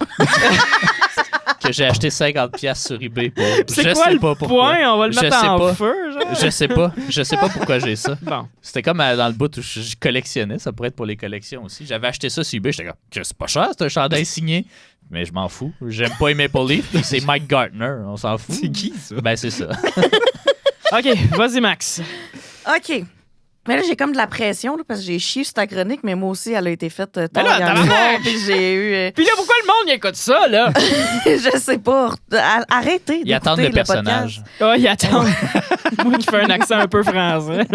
Que j'ai acheté 50$ sur eBay pour. C'est Je quoi sais le pas pourquoi. point? On va le Je mettre sais en pas. feu, genre? Je sais pas pourquoi j'ai ça. Bon. C'était comme dans le bout où je collectionnais. Ça pourrait être pour les collections aussi. J'avais acheté ça sur eBay. J'étais comme, c'est pas cher, c'est un chandail signé. Mais je m'en fous. J'aime pas les Maple Leafs. Puis c'est Mike Gartner. On s'en fout. C'est qui, ça? Ben, c'est ça. OK, vas-y, Max. OK. Mais là, j'ai comme de la pression là, parce que j'ai chié sur ta chronique, mais moi aussi, elle a été faite tard là, hier tabarnak! soir, puis j'ai eu... Puis là, pourquoi le monde y écoute ça, là? je sais pas. Arrêtez Ils attendent d'écouter le le personnage. podcast. Oh, il attend. Moi qui fais un accent un peu français.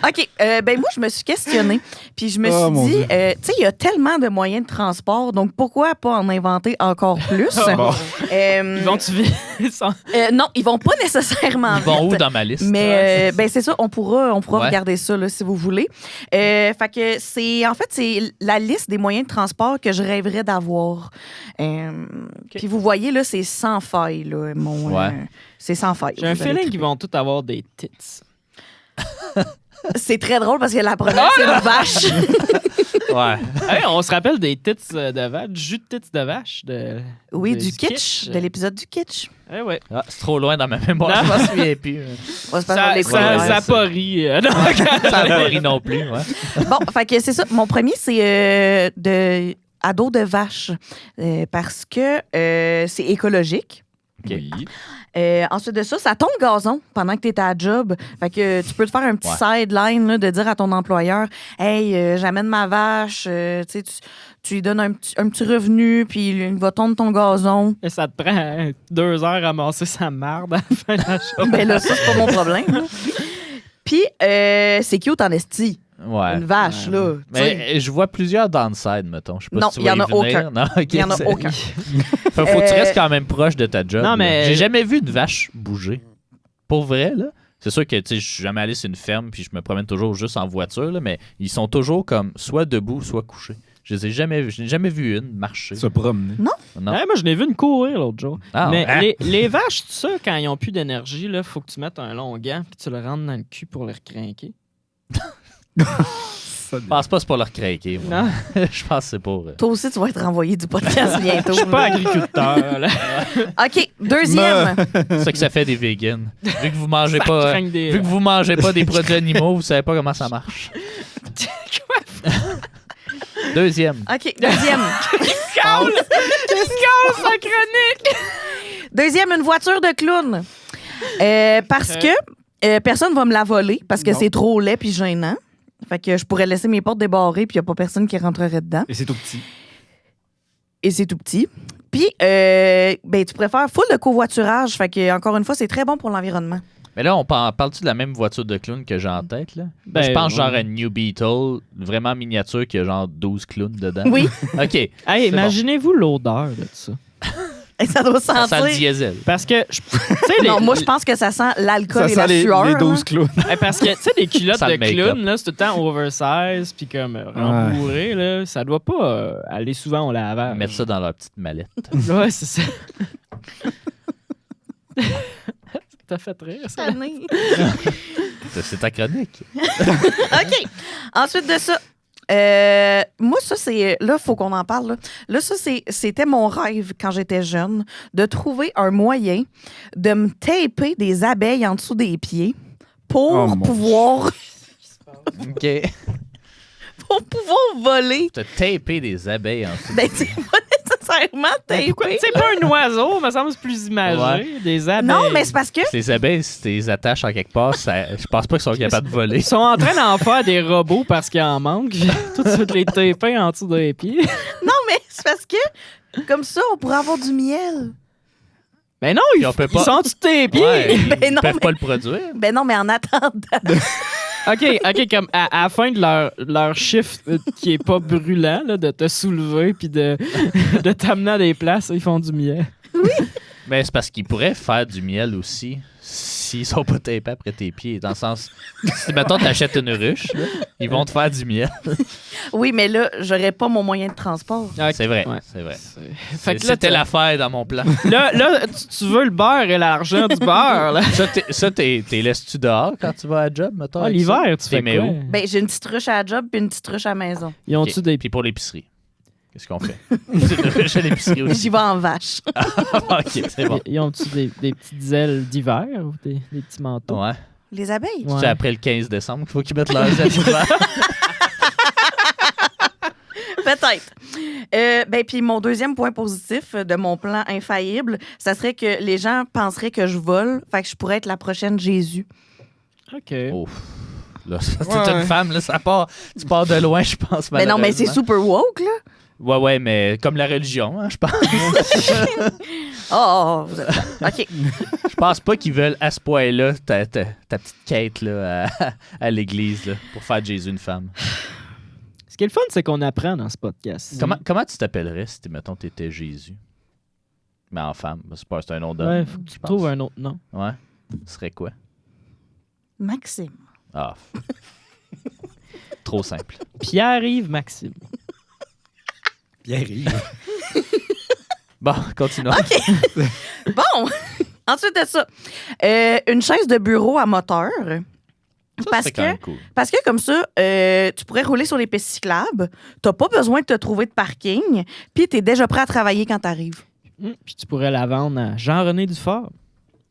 OK. Ben moi, je me suis questionnée. Puis je me Oh, mon suis dit, Dieu. tu sais, il y a tellement de moyens de transport, donc pourquoi pas en inventer encore plus? Bon. Euh, Ils vont-tu vivre sans... non, ils vont pas nécessairement Ils vont vite. où dans ma liste? Mais ben c'est ça, on pourra Ouais. regarder ça là, si vous voulez. Fait que c'est la liste des moyens de transport que je rêverais d'avoir. Puis vous voyez là, c'est sans faille là, Ouais. c'est sans faille. J'ai un Vous allez feeling triper. qu'ils vont tous avoir des tits. C'est très drôle parce que la première c'est une vache. Ouais. Hey, on se rappelle des tits de vache, du jus de tits de vache. Oui, de- du kitsch, de l'épisode du kitsch. Eh ouais. Ah, c'est trop loin dans ma mémoire. Non. Je m'en souviens plus. On se parle Ça, des ça, couleurs. ça a pas ri. Non, Ça n'a pas ri non plus. Ouais. Bon, fait que c'est ça. Mon premier, c'est de ado de vache parce que c'est écologique. Oui. Ensuite de ça, ça tombe le gazon pendant que tu es à la job. Fait que tu peux te faire un petit sideline là, de dire à ton employeur Hey, j'amène ma vache, tu sais, tu lui donnes un petit revenu, puis il va tondre ton gazon. Et ça te prend 2 heures à ramasser sa marde à la fin de la journée. Ben là, ça, c'est pas mon problème. là. Puis, c'est cute en esti. Ouais. Une vache, là. tu sais. Mais je vois plusieurs downside, mettons. Je sais pas Non, si tu il y vas en a venir. aucun. Non, ok, Il y en a c'est- aucun. Faut que tu restes quand même proche de ta job. Non, là. mais- J'ai jamais vu une vache bouger. Pour vrai, là. C'est sûr que, tu sais, je suis jamais allé sur une ferme puis je me promène toujours juste en voiture, là, mais ils sont toujours comme soit debout, soit couchés. Je n'ai jamais vu une marcher. Se promener. Non. Hey, moi, je l'ai vu une courir l'autre jour. Ah, Mais hein? les vaches, tu sais, quand ils ont plus d'énergie, il faut que tu mettes un long gant puis tu le rentres dans le cul pour les recrinquer. Ça Je pense pas que c'est pour leur craquer. moi. Non, Je pense que c'est pour. Toi aussi, tu vas être renvoyé du podcast bientôt. je suis pas agriculteur. Là. OK, deuxième. C'est ça que ça fait des vegans. Vu que vous mangez Ça pas. craint des- Vu que vous mangez pas des produits animaux, vous savez pas comment ça marche. Deuxième. OK, deuxième. sa chronique! Deuxième, une voiture de clown. Parce que personne va me la voler parce que Non. c'est trop laid puis gênant. Fait que je pourrais laisser mes portes débarrées puis il n'y a pas personne qui rentrerait dedans. Et c'est tout petit. Et c'est tout petit. Puis, ben, tu préfères full de covoiturage. Fait que, encore une fois, c'est très bon pour l'environnement. Mais là, on parle-tu de la même voiture de clown que j'ai en tête, là? Ben, Je pense ouais. genre à une New Beetle, vraiment miniature, qui a genre 12 clowns dedans. Oui, OK. Hey, imaginez-vous l'odeur de ça. et ça doit Ça sentir. sent le diesel. Parce que, tu sais, Non, moi, je pense que ça sent l'alcool Ça et sent la les sueur. 12 là. clowns. parce que, tu sais, les culottes Ça de le make-up. clown, là, c'est tout le temps oversize puis comme rembourré, là. Ça doit pas aller souvent au lavage. Mettre ça dans leur petite mallette. Ouais, c'est ça. T'as fait rire, ça? Tanné. C'est ta chronique. OK. Ensuite de ça, moi, ça, c'est. Là, il faut qu'on en parle. Là, ça, c'était mon rêve quand j'étais jeune, de trouver un moyen de me taper des abeilles en dessous des pieds pour Oh, mon pouvoir OK. voler. T'as tapé des abeilles en dessous. Ben, c'est pas nécessairement Ben, pourquoi? taper. C'est pas un oiseau, me semble que c'est plus imagé. Ouais. Des abeilles. Non, mais c'est parce que. Les abeilles, si tu les attaches en quelque part, je pense pas qu'ils sont capables de voler. Ils sont en train d'en faire des robots parce qu'il en manque. Tout de suite les taper en dessous des pieds. Non, mais c'est parce que, comme ça, on pourrait avoir du miel. Mais non, Puis on peut pas- ils sont tous tes pieds. Ouais, Ben ils non, peuvent mais- pas le produire. Ben non, mais en attendant. OK, comme à la fin de leur chiffre qui est pas brûlant, là, de te soulever puis de t'amener à des places, ils font du miel. Mais c'est parce qu'ils pourraient faire du miel aussi s'ils sont pas tapés après tes pieds. Dans le sens, si mettons t'achètes une ruche, là, ils vont te faire du miel. Oui, mais là, j'aurais pas mon moyen de transport. C'est vrai, Ouais. c'est vrai. Fait que là, C'était l'affaire dans mon plan. là, tu veux le beurre et l'argent du beurre, là. Ça, t'es laisses-tu dehors quand tu vas à job, mettons? Ah, avec l'hiver, ça? tu T'es fais mets quoi? où? Ben, j'ai une petite ruche à la job puis une petite ruche à la maison. Ils ont-tu des... Puis pour l'épicerie, qu'est-ce qu'on fait? C'est une ruche à l'épicerie aussi. J'y vais en vache. OK, c'est bon. Ils ont-tu des petites ailes d'hiver ou des petits manteaux? Ouais. Les abeilles? Ouais. C'est après le 15 décembre qu'il faut qu'ils mettent leurs ailes d'hiver. Peut-être. Ben, puis mon deuxième point positif de mon plan infaillible, ça serait que les gens penseraient que je vole, fait que je pourrais être la prochaine Jésus. OK. Oh. Là, c'est une femme, là, ça part. Tu pars de loin, je pense. Mais non, mais c'est malheureusement. super woke, là. Ouais, mais comme la religion, hein, je pense. Vous êtes... OK. Je pense pas qu'ils veulent à ce point-là ta petite quête là, à l'église là, pour faire de Jésus une femme. Ce qui est le fun, c'est qu'on apprend dans ce podcast. Comment tu t'appellerais si, mettons, t'étais Jésus? Mais en femme. C'est un nom d'homme. Ouais, faut que tu je pense. trouves un autre nom. Ouais. Ce serait quoi? Maxime. Ah. Trop simple. Pierre-Yves Maxime. Pierre-Yves. Bon, continuons. Bon! Ensuite de ça, une chaise de bureau à moteur. Ça, c'est quand même cool. Parce que comme ça, tu pourrais rouler sur les pistes cyclables, t'as pas besoin de te trouver de parking, puis t'es déjà prêt à travailler quand t'arrives. Puis tu pourrais la vendre à Jean-René Dufort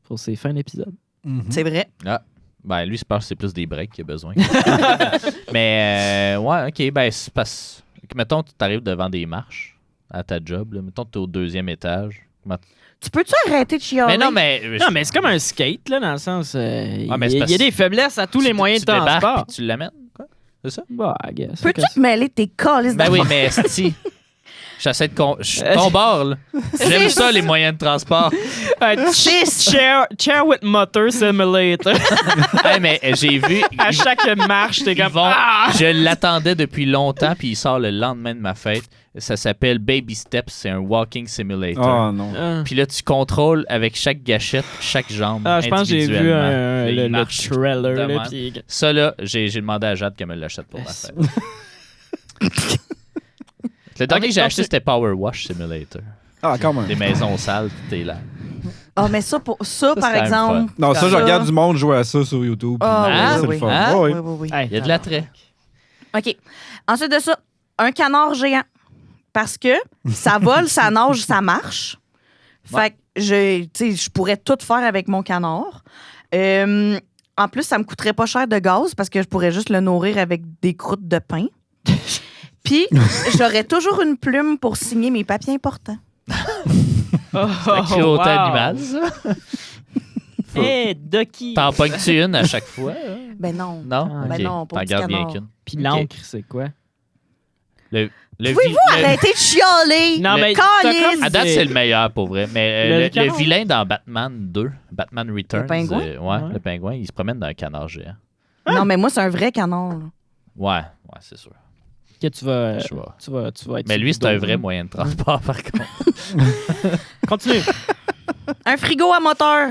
pour ses fins d'épisode. C'est vrai. Ben, lui, je pense que c'est plus des breaks qu'il a besoin. Mais, ouais, OK, ben, c'est parce que, mettons, tu t'arrives devant des marches à ta job, là. Mettons, tu es au 2e étage. Tu peux-tu arrêter de chialer? Mais non, mais... Non, mais c'est comme un skate, là, dans le sens... mais il c'est y a parce- des faiblesses à tous les moyens de tu débarques transport. puis tu l'amènes, quoi. C'est ça? Bah, I guess. Peux-tu te mêler de tes calices Ben oui, d'affaires? mais esti, j'essaie de... Je suis ton bord, là. J'aime ça, les moyens de transport. Chair with motor simulator. Hey, mais j'ai vu... À chaque marche, t'es ils comme... vont- Ah! Je l'attendais depuis longtemps, puis il sort le lendemain de ma fête. Ça s'appelle Baby Steps, c'est un walking simulator. Ah non. Puis là, tu contrôles avec chaque gâchette, chaque jambe. Ah, je pense que j'ai vu individuellement. Là, le il marche trailer. de Là, même. puis... Ça, là, j'ai demandé à Jade qu'elle me l'achète pour ma fête. Le dernier que j'ai acheté, c'était Power Wash Simulator. Ah, quand même. Des maisons sales, t'es là. Ah, mais ça, par c'est quand même exemple... Non, ça, je Ça. regarde du monde jouer à ça sur YouTube. Ah, puis, oui, c'est oui, le fun. Hein? Ouais, Oui, ouais. oui, oui. Hey, Il y a de l'attrait. OK. Ensuite de ça, un canard géant. Parce que ça vole, ça nage, ça marche. Fait que je pourrais tout faire avec mon canard. En plus, ça me coûterait pas cher de gaz parce que je pourrais juste le nourrir avec des croûtes de pain. Puis, j'aurais toujours une plume pour signer mes papiers importants. La La cruauté animale, ça. Hey, Ducky. T'en pognes-tu une à chaque fois? Hein? Ben non. Non? Ah, ben Ok. non, pas T'en du gardes bien canard. qu'une. Puis Ok. l'encre, c'est quoi? Pouvez-vous arrêter de chialer? Non, mais Calice! À date, c'est le meilleur pour vrai. Mais Le le canard. vilain dans Batman 2, Batman Returns, Le pingouin? ouais, Ouais. le pingouin, il se promène dans un canard géant. Non, mais moi, c'est un vrai canard. là. Ouais, c'est sûr. Que tu vas, Je vois. tu vas être Mais lui, sur c'est un le dos, vrai hein. moyen de transport, par contre. Continue. Un frigo à moteur.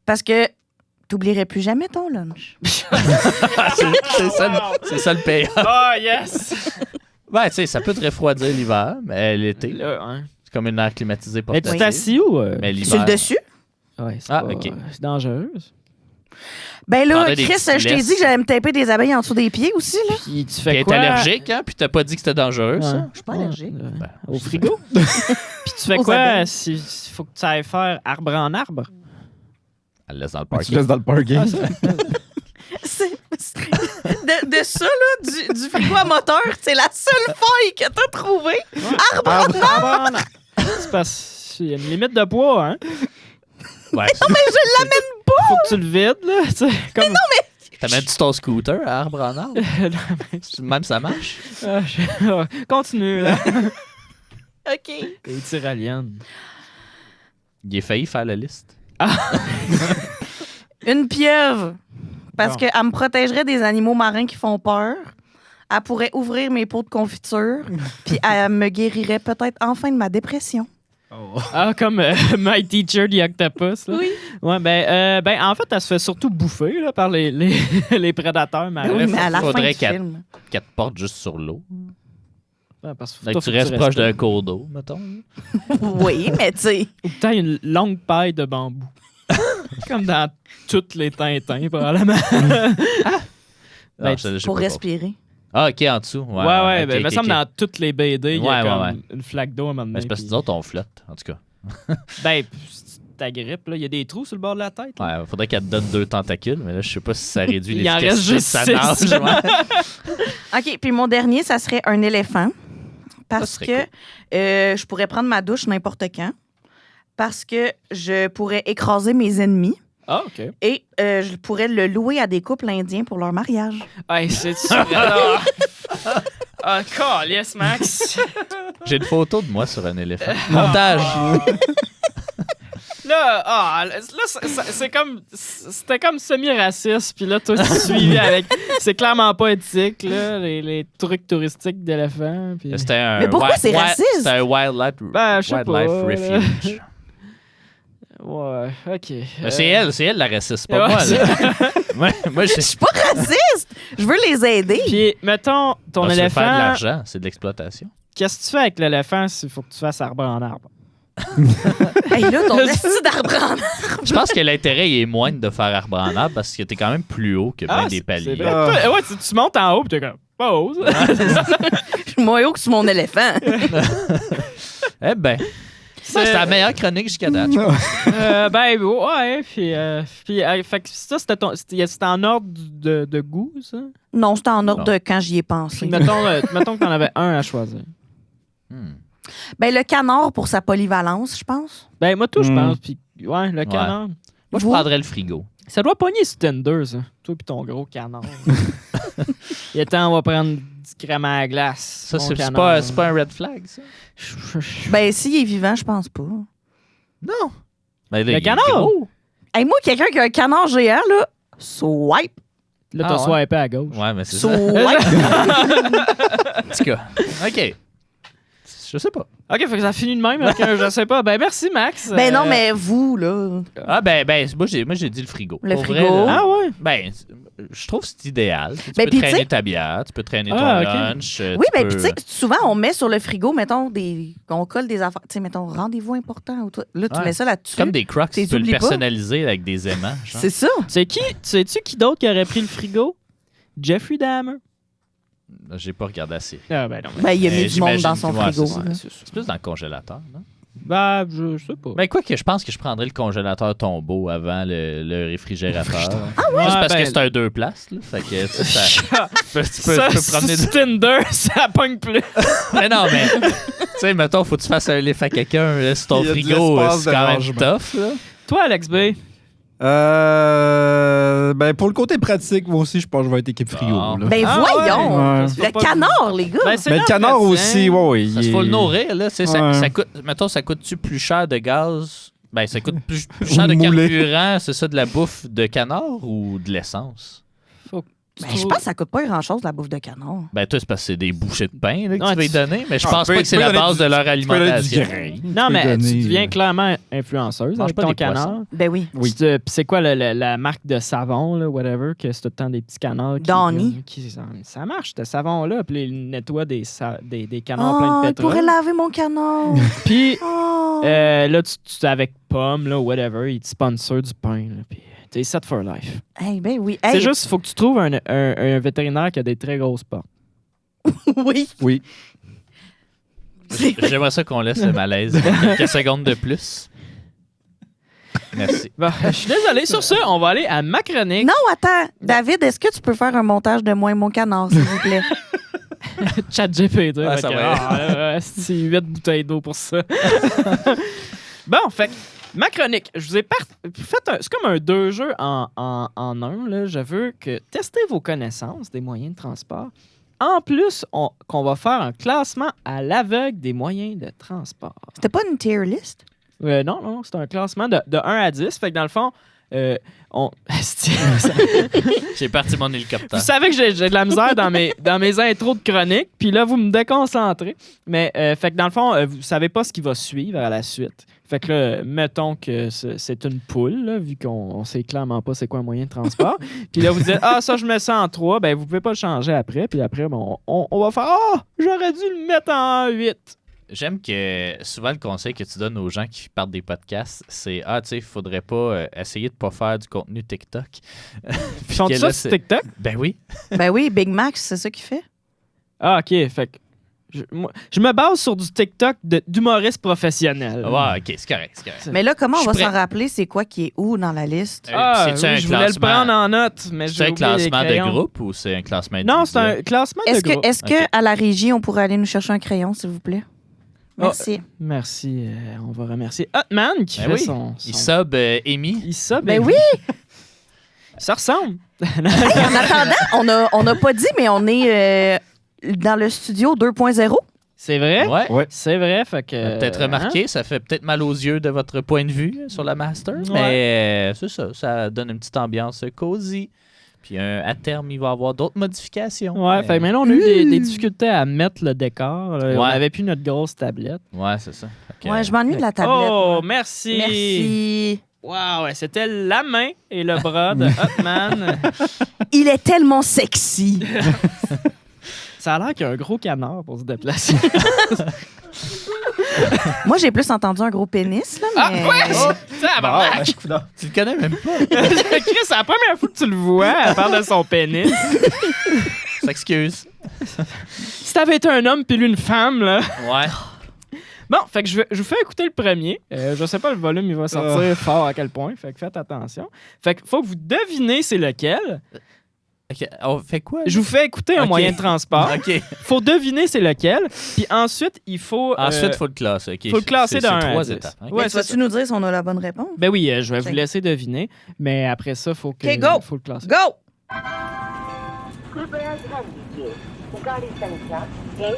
Parce que t'oublierais plus jamais ton lunch. C'est ça le payant. Oh, yes! Ouais, tu sais, ça peut te refroidir l'hiver, mais l'été, Là, hein. c'est comme une air climatisée Mais tu portative. t'assis ou... Mais Sur l'hiver... le dessus? Ouais, c'est Ah, pas- ok. C'est dangereux. Ben là, Pendant des Chris, petites je t'ai laisses. dit que j'allais me taper des abeilles en dessous des pieds aussi, là. Puis tu Puis fais elle est quoi? allergique, hein? Puis t'as pas dit que c'était dangereux, ça? Ouais. Je suis pas allergique. Ouais. Au frigo? Puis tu fais Aux quoi abeilles. s'il faut que tu ailles faire arbre en arbre? Elle laisse dans le Tu parking. laisses dans le parking. De ça, là, du frigo à moteur, c'est la seule faille que t'as trouvée. Arbre. Arbre en arbre. C'est parce qu'il y a une limite de poids, hein? Ouais, Je l'amène Faut que tu le vides, là. Tu sais, comme... t'amènes-tu ton scooter à arbre en arbre? Même ça marche? Ah, Continue, là. OK. Les tyroliennes. Il a failli faire la liste. Une pieuvre. Parce Bon. qu'elle me protégerait des animaux marins qui font peur. Elle pourrait ouvrir mes pots de confiture. Puis elle me guérirait peut-être enfin de ma dépression. Ah, comme My Teacher the Octopus. Là. Oui. Ouais, ben, en fait, elle se fait surtout bouffer là, par les les prédateurs marins. Oui, mais à la fin faudrait du qu'elle- film. Qu'elle te porte juste sur l'eau. Ouais, parce que Fait toi, que tu faut restes proche d'un restes- cours d'eau, mettons. Oui, mais tu sais. Ou que t'aies une longue paille de bambou. Comme dans toutes les Tintins, probablement. Ah, Ben, je sais Pour pas. respirer. Ah, ok, en dessous. Ouais, Ouais, ok, ben, il me ok, semble ok. dans toutes les BD, il y a Ouais, comme ouais. une flaque d'eau à un moment donné. Ben, c'est parce que puis- nous autres, on flotte, en tout cas. Ben, si ta grippe, là, il y a des trous sur le bord de la tête. là. Ouais, faudrait qu'elle te donne 2 tentacules, mais là, je sais pas si ça réduit Il en l'efficacité reste de juste sa 6. nage. Ouais. OK, puis mon dernier, ça serait un éléphant. Parce Ça que serait je pourrais prendre ma douche n'importe quand. Parce que je pourrais écraser mes ennemis. Ah, OK. Et je pourrais le louer à des couples indiens pour leur mariage. Hey, c'est-tu alors? Ah, calice, Max. J'ai une photo de moi sur un éléphant. Montage. Là, c'est comme... C'était comme semi-raciste, puis là, toi, tu suivis avec... C'est clairement pas éthique, là, les trucs touristiques d'éléphants. Puis... C'était un Mais pourquoi c'est raciste? C'était un wildlife, Ben, je sais wildlife pas, refuge. Ouais, OK. Ben, c'est elle la raciste, c'est pas ouais, moi. c'est- Là. moi, Je suis pas raciste! Je veux les aider. Puis, mettons, ton faire de éléphant... l'argent, c'est de l'exploitation. Qu'est-ce que tu fais avec l'éléphant s'il faut que tu fasses arbre en arbre? Hey, là, ton esti d'arbre en arbre. Je pense que l'intérêt il est moindre de faire arbre en arbre parce que t'es quand même plus haut que bien des c'est paliers. vrai. Toi, ouais, tu montes en haut, puis t'es comme... Pause. Je suis moins haut que sur mon éléphant. Eh ben, c'est la meilleure chronique jusqu'à date. je pense. Ben, ouais, puis fait que ça, c'était en ordre de goût, ça? Non, c'était en ordre Non. de quand j'y ai pensé. Puis mettons que t'en avais un à choisir. Hmm. Ben, le canard pour sa polyvalence, je pense. Ben, moi, tout, je Hmm. pense, puis ouais, le canard. Moi, je Vous? prendrais le frigo. Ça doit pogner sur Tinder, ça. Toi puis ton gros canard. Il est temps, on va prendre du crème à la glace. Ça, mon c'est canard. pas un red flag, ça? Ben, s'il est vivant, je pense pas. Non. Ben, là, Le il est canard? gros. Hey, moi, quelqu'un qui a un canard géant, là, swipe. Là, t'as Ah, ouais. swipé à gauche. Ouais, mais c'est ça. Swipe. En tout cas, OK. Je sais pas. OK, fait que ça finit de même avec un je sais pas. Ben, merci, Max. Ben non, mais vous, là. Ah, ben moi, j'ai dit le frigo. Le Pour frigo. vrai, là, Ah ouais? ben, je trouve que c'est idéal. Tu Ben, peux puis, traîner tu sais- ta bière, tu peux traîner ton Ah, ok. lunch. Oui, tu ben, peux- puis tu sais, souvent, on met sur le frigo, mettons, on colle des affaires. Tu sais, mettons, rendez-vous important. Ou là, tu Ouais. mets ça là-dessus. Comme des crocs, T'es tu peux le oublies pas. personnaliser avec des aimants. genre. C'est ça. Sais-tu qui d'autre qui aurait pris le frigo? Jeffrey Dahmer. J'ai pas regardé assez. Ah, ben non. Ben, il a mis du monde j'imagine dans son que- ouais, frigo. c'est ça. là. C'est plus dans le congélateur, non? Ben, je sais pas. Ben, quoi que je pense que je prendrais le congélateur tombeau avant le réfrigérateur. Ah ouais? Juste parce Ben, que c'est un 2 places. Là. Fait que tu sais, ça, tu peux ça, promener sur Tinder, ça pogne plus. Mais non, mais tu sais, mettons, faut que tu fasses un lift à quelqu'un là, sur ton Il y a de frigo. l'espace C'est de quand même rangement. tough. Là. Toi, Alex B. Ben, pour le côté pratique, moi aussi, je pense que je vais être équipe frigo. Ah. là. Ben, Ah, voyons. ouais. Ça fait Le pas canard, les gars. Ben, c'est Mais le canard notre aussi, médecin. ouais, Ça il se faut le est- nourrir. Là, tu sais, Ouais. ça coûte, mettons, ça coûte-tu plus cher de gaz? Ben, ça coûte plus cher de Moulé. carburant, c'est ça, de la bouffe de canard ou de l'essence? Ben, je pense que ça coûte pas grand-chose, la bouffe de canard. Ben, toi, c'est parce que c'est des bouchées de pain là, que Ouais, tu vas y tu- donner, mais je Ah, pense tu peux- pas que c'est tu peux la donner base du- de leur tu peux donner du alimentation. grain. Non, Tu mais peux tu donner, deviens clairement influenceuse Mange avec pas ton des poissons. canard. Ben oui. Oui. Puis c'est quoi la marque de savon, là, whatever, que c'est tout le temps des petits canards Donny. ça marche, ce savon-là. Puis il nettoie des canards pleins Oh, de il pourrait pétrole. laver mon canard. Puis Oh. là, tu avec Pomme, là, whatever, il te sponsor du pain. Là, puis t'es set for life. Hey, ben oui. C'est Hey, juste, il faut que tu trouves un vétérinaire qui a des très grosses portes. oui. Oui. J'aimerais ça qu'on laisse le malaise quelques secondes de plus. Merci. Bon, je suis désolé. Sur ce, on va aller à ma chronique. Non, attends. David, est-ce que tu peux faire un montage de moi et mon canard, s'il vous plaît? Chat GPT. Ah, ça va. C'est 8 bouteilles d'eau pour ça. Bon, fait que ma chronique, je vous ai c'est comme un 2 jeux en un. Là. Je veux que tester vos connaissances des moyens de transport. En plus, qu'on va faire un classement à l'aveugle des moyens de transport. C'était pas une tier list? Non, c'est un classement de 1 à 10. Fait que dans le fond, J'ai parti mon hélicoptère. Vous savez que j'ai de la misère dans mes intros de chronique, puis là, vous me déconcentrez. Mais, fait que dans le fond, vous savez pas ce qui va suivre à la suite. Fait que là, mettons que c'est une poule, là, vu qu'on sait clairement pas c'est quoi un moyen de transport. Puis là, vous dites, ça, je mets ça en 3. Ben, vous pouvez pas le changer après. Puis après, on va faire, j'aurais dû le mettre en 8. J'aime que souvent le conseil que tu donnes aux gens qui partent des podcasts, c'est tu sais, il faudrait pas essayer de pas faire du contenu TikTok. Ils font ça sur TikTok? Ben oui. Ben oui, Big Mac, c'est ça qu'il fait. Ah, OK. Fait que je me base sur du TikTok d'humoriste professionnel. Ouais, OK, c'est correct. Mais là, comment on va prêt. s'en rappeler c'est quoi qui est où dans la liste? Je voulais le prendre en note, mais c'est un classement de groupe ou c'est un classement individuel? Non, c'est un classement de groupe. Est-ce que à la régie, on pourrait aller nous chercher un crayon, s'il vous plaît? Merci. Merci. On va remercier Hotman qui fait son... Il sub Amy. Il sub Ben Amy. oui! Ça ressemble. Hey, en attendant, on n'a pas dit, mais on est dans le studio 2.0. C'est vrai? Ouais. C'est vrai, fait que... Peut-être remarqué, ça fait peut-être mal aux yeux de votre point de vue sur la master, Ouais. mais c'est ça donne une petite ambiance cosy. Puis à terme, il va y avoir d'autres modifications. Ouais, fait que maintenant, on a eu des difficultés à mettre le décor. Là. Ouais. On n'avait plus notre grosse tablette. Ouais, c'est ça. Fait que, Ouais, je m'ennuie de la tablette. Oh, moi. merci! Merci. Wow, ouais, c'était la main et le bras de Hotman. Il est tellement sexy. Ça a l'air qu'il y a un gros canard pour se déplacer. Moi, j'ai plus entendu un gros pénis, là, mais... Tabarnak! tu le connais même pas. Chris, c'est la première fois que tu le vois, elle parle de son pénis. S'excuse. Si t'avais été un homme puis lui une femme, là... Ouais. Bon, fait que je vous fais écouter le premier. Je sais pas le volume, il va sortir fort à quel point, fait que faites attention. Fait que faut que vous devinez c'est lequel. OK, on fait quoi? Je vous fais écouter un Ok. moyen de transport. OK. Faut deviner c'est lequel. Puis ensuite, il faut... Ensuite, il faut le classer. OK. faut le classer C'est d'un à 3 10. étapes. OK. Ouais, Mais c'est vas-tu nous dire si on a la bonne réponse? Ben oui, je vais vous Tiens. laisser deviner. Mais après ça, faut que... OK, go! faut le classer. Go! कृपया ध्यान दीजिए गाड़ी संख्या 1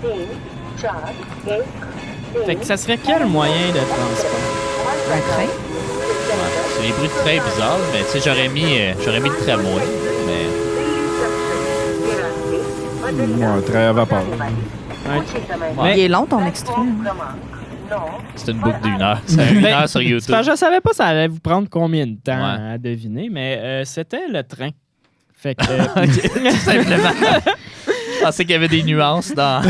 3 4 1 Fait que ça serait quel moyen de transport? Un train? C'est des bruits de train bizarres, mais tu sais, j'aurais mis le tramway. Mais Un train à vapeur. Mais- Il est long, ton extrait. c'est une boucle d'1 heure. C'est 1 heure sur C'est YouTube. parce que je savais pas ça allait vous prendre combien de temps Ouais. à deviner, mais c'était le train. Fait que... OK, simplement. Je pensais qu'il y avait des nuances dans...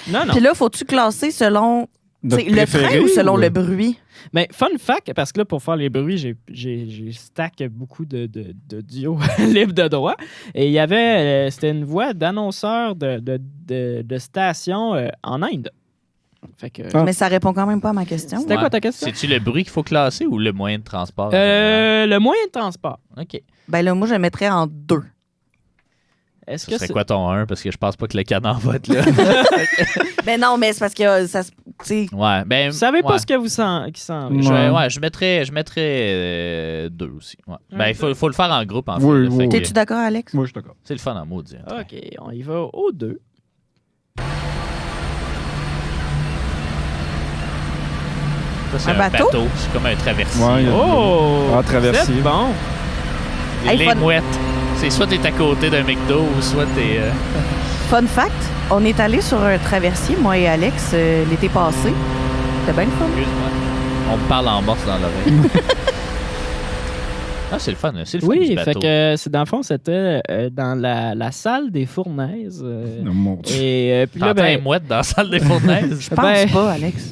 non, non. Puis là, faut-tu classer selon Notre c'est le train préféré, ou selon ou- le bruit? Mais fun fact, parce que là, pour faire les bruits, j'ai stack beaucoup de duos libres de droit. Et il y avait, c'était une voix d'annonceur de station en Inde. Fait que, Ah. Mais ça répond quand même pas à ma question. c'était quoi ta question? C'est-tu le bruit qu'il faut classer ou le moyen de transport? Le moyen de transport. OK. Ben là, moi, je le mettrais en 2. Est-ce Ce que serait c'est... quoi ton 1? Parce que je pense pas que le canard va être là. Ben non, mais c'est parce que ça se. Tu sais, Ouais, ben... Vous savez pas ouais. ce que vous sent, qui s'en Ouais. Je mettrais 2 aussi. Ouais. Ben, il faut le faire en groupe, en fait. Oui, là, oui, fait oui. que t'es-tu d'accord, Alex? Moi, je suis d'accord. c'est le fun en maudit. hein. OK, on y va au 2. Ça, c'est Un un bateau? bateau. C'est comme un traversier. Ouais, il y a- Oh! Ah, traversier. C'est bon. Hey, Les fun- mouettes. C'est soit t'es à côté d'un McDo ou soit t'es... Fun fact, on est allé sur un traversier, moi et Alex, l'été passé. C'était bien le fun. Excuse-moi. On me parle en morse dans l'oreille. Ah, c'est le fun. C'est le fun du Oui, bateau. fait que c'est dans le fond, c'était dans la salle des fournaises. Oh, mon Dieu. Et puis là, T'entends les ben, mouettes dans la salle des fournaises? Je pense Ben, pas, Alex.